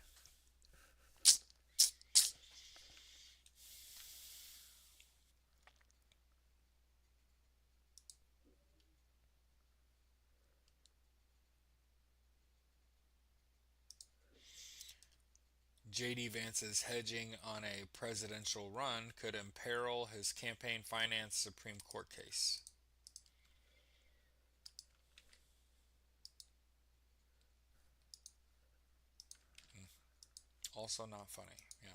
JD Vance's hedging on a presidential run could imperil his campaign finance Supreme Court case. Also not funny. Yeah.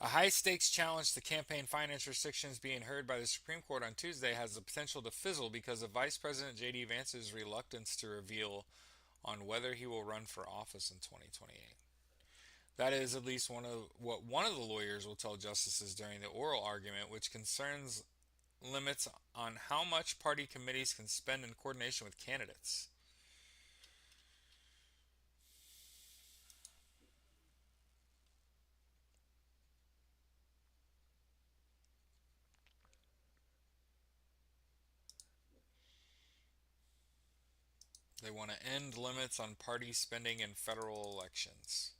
A high stakes challenge to campaign finance restrictions being heard by the Supreme Court on Tuesday has the potential to fizzle because of Vice President J.D. Vance's reluctance to reveal on whether he will run for office in 2028. That is at least what one of the lawyers will tell justices during the oral argument, which concerns limits on how much party committees can spend in coordination with candidates. They want to end limits on party spending in federal elections.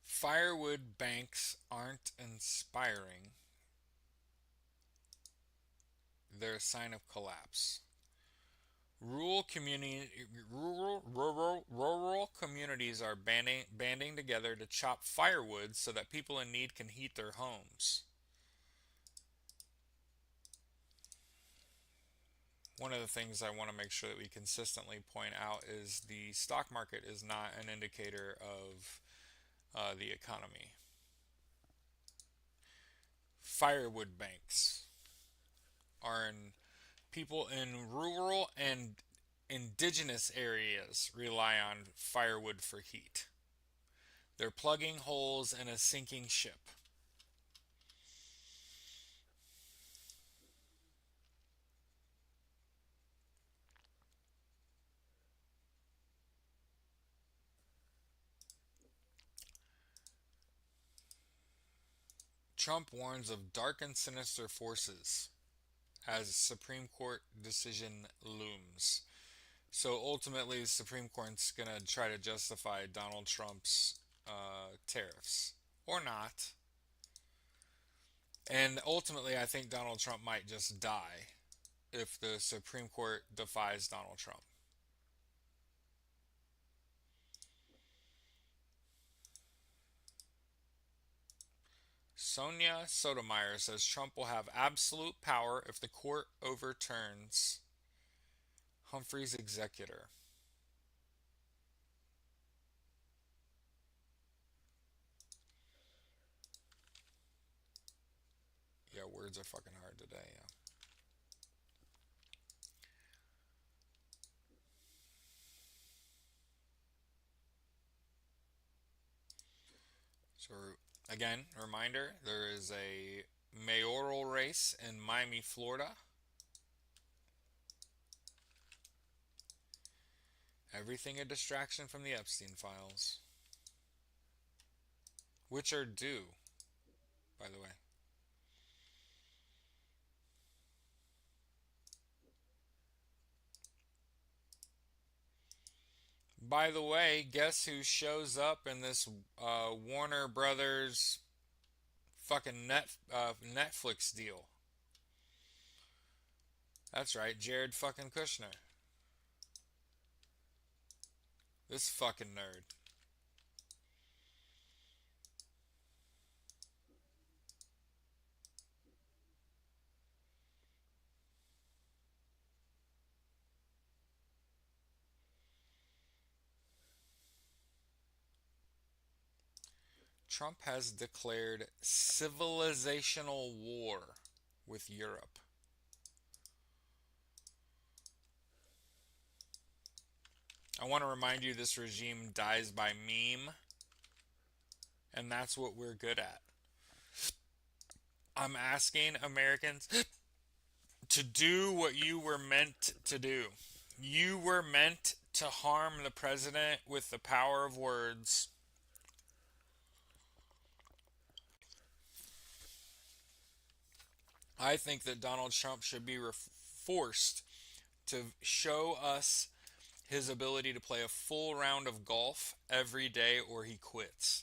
Firewood banks aren't inspiring. They're a sign of collapse. Rural communities are banding together to chop firewood so that people in need can heat their homes. One of the things I want to make sure that we consistently point out is the stock market is not an indicator of the economy. Firewood banks are in people in rural and indigenous areas rely on firewood for heat. They're plugging holes in a sinking ship. Trump warns of dark and sinister forces as Supreme Court decision looms. So ultimately, the Supreme Court's going to try to justify Donald Trump's tariffs. Or not. And ultimately, I think Donald Trump might just die if the Supreme Court defies Donald Trump. Sonia Sotomayor says Trump will have absolute power if the court overturns Humphrey's executor. Yeah, words are fucking hard today, yeah. So, again, a reminder there is a mayoral race in Miami, Florida. Everything a distraction from the Epstein files, which are due, by the way. By the way, guess who shows up in this Warner Brothers fucking Netflix deal? That's right, Jared fucking Kushner. This fucking nerd. Trump has declared civilizational war with Europe. I want to remind you this regime dies by meme, and that's what we're good at. I'm asking Americans to do what you were meant to do. You were meant to harm the president with the power of words. I think that Donald Trump should be forced to show us his ability to play a full round of golf every day or he quits.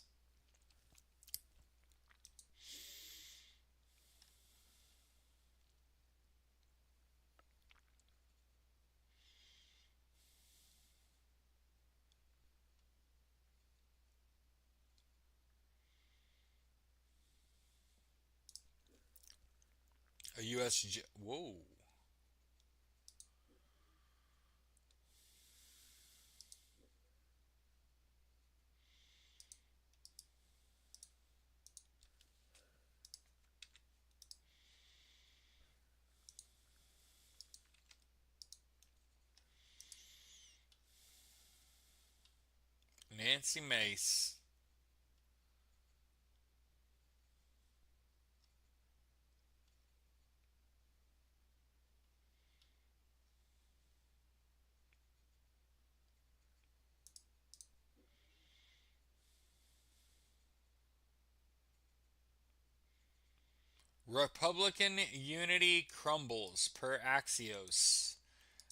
A U.S. Whoa. Nancy Mace. Republican unity crumbles per Axios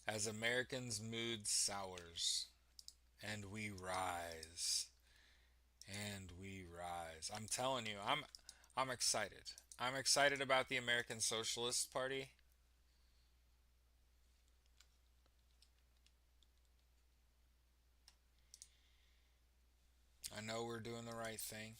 as Americans' mood sours. And we rise. And we rise. I'm telling you, I'm excited. I'm excited about the American Socialist Party. I know we're doing the right thing.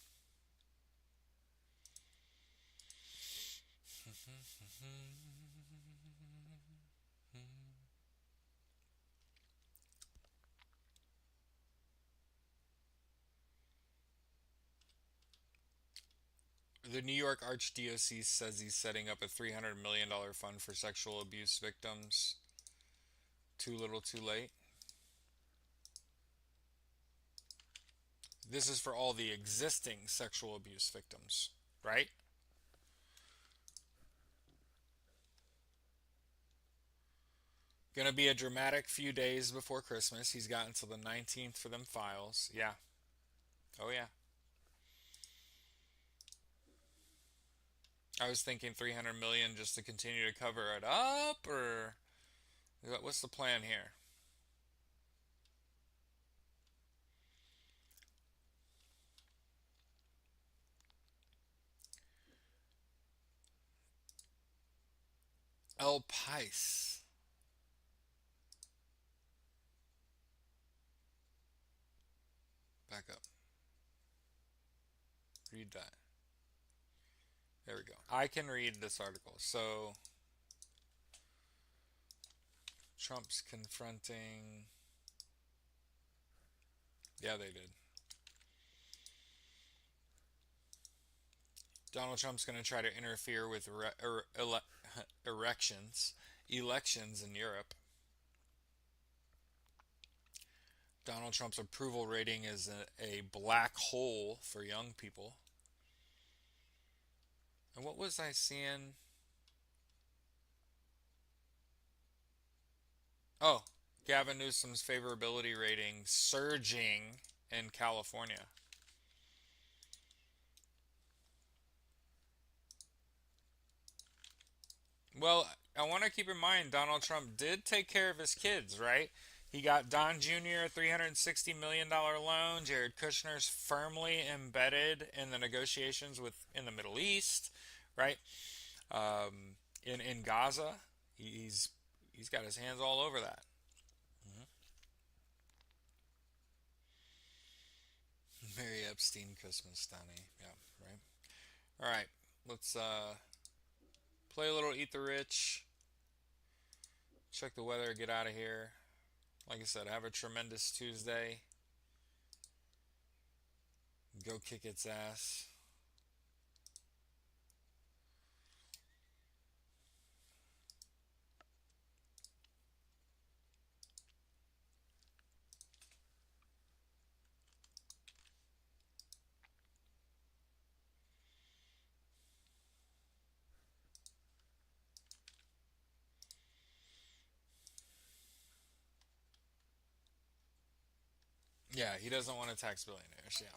The New York Archdiocese says he's setting up a $300 million fund for sexual abuse victims. Too little, too late. This is for all the existing sexual abuse victims, right? Gonna be a dramatic few days before Christmas. He's got until the 19th for them files. Yeah. Oh, yeah. I was thinking 300 million just to continue to cover it up, or what's the plan here? El Pais. Back up. Read that. There we go. I can read this article. So, Trump's confronting. Yeah, they did. Donald Trump's going to try to interfere with elections in Europe. Donald Trump's approval rating is a black hole for young people. And what was I seeing? Oh, Gavin Newsom's favorability rating surging in California. Well, I want to keep in mind Donald Trump did take care of his kids, right? He got Don Jr. a $360 million loan. Jared Kushner's firmly embedded in the negotiations with in the Middle East, right? In Gaza, he's got his hands all over that. Mm-hmm. Mary Epstein Christmas, Donnie. Yeah, right. All right, let's play a little Eat the Rich. Check the weather. Get out of here. Like I said, have a tremendous Tuesday. Go kick its ass. Yeah, he doesn't want to tax billionaires. Yeah.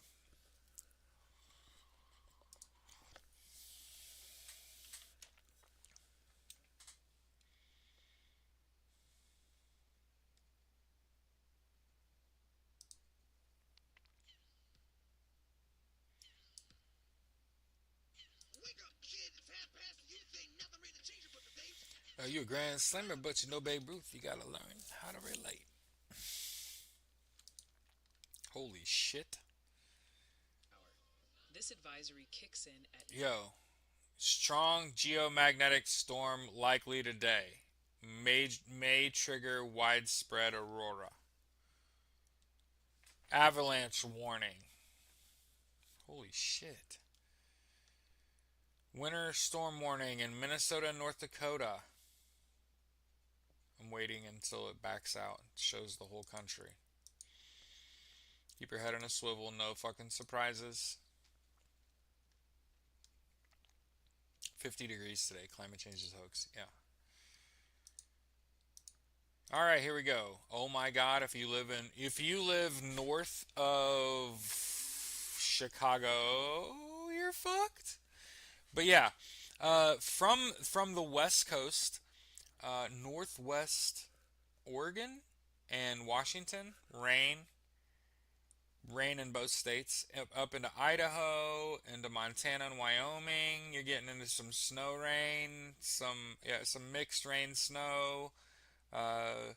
You a grand slammer, but you know Babe Ruth. You gotta learn how to relate. Holy shit. This advisory kicks in at Yo, strong geomagnetic storm likely today. May trigger widespread aurora. Avalanche warning. Holy shit. Winter storm warning in Minnesota and North Dakota. I'm waiting until it backs out. It shows the whole country. Keep your head on a swivel. No fucking surprises. 50 degrees today. Climate change is hoax. Yeah. All right, here we go. Oh my God! If you live north of Chicago, you're fucked. But yeah, from the West Coast, Northwest Oregon and Washington, rain in both states. Up into Idaho, into Montana and Wyoming, you're getting into some snow rain, some mixed rain snow. Uh,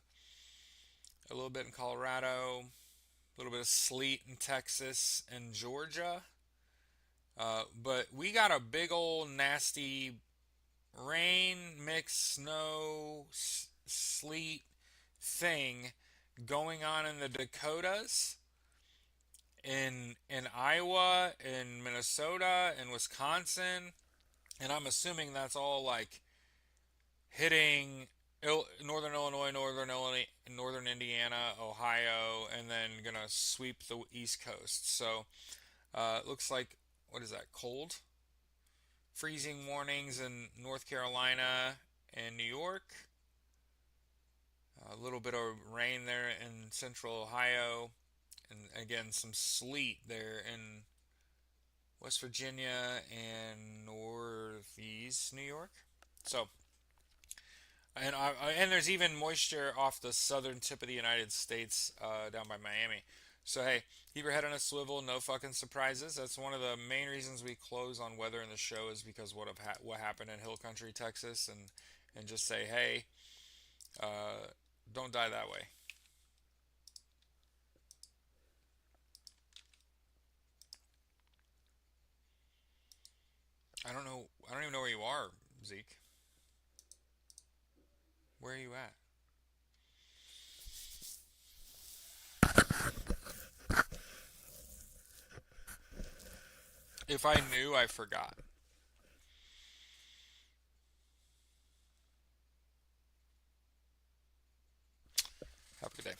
a little bit in Colorado, a little bit of sleet in Texas and Georgia. But we got a big old nasty rain, mixed snow, sleet thing going on in the Dakotas, in Iowa, in Minnesota, in Wisconsin, and I'm assuming that's all like hitting northern Illinois, northern Indiana, Ohio, and then gonna sweep the East Coast. So it looks like, what is that? Cold, freezing warnings in North Carolina and New York. A little bit of rain there in central Ohio, and again some sleet there in West Virginia and northeast New York. So, and there's even moisture off the southern tip of the United States, down by Miami. So hey, keep your head on a swivel. No fucking surprises. That's one of the main reasons we close on weather in the show, is because what happened in Hill Country, Texas, and just say, hey, uh, don't die that way. I don't know. I don't even know where you are, Zeke. Where are you at? If I knew, I forgot. Have a good day.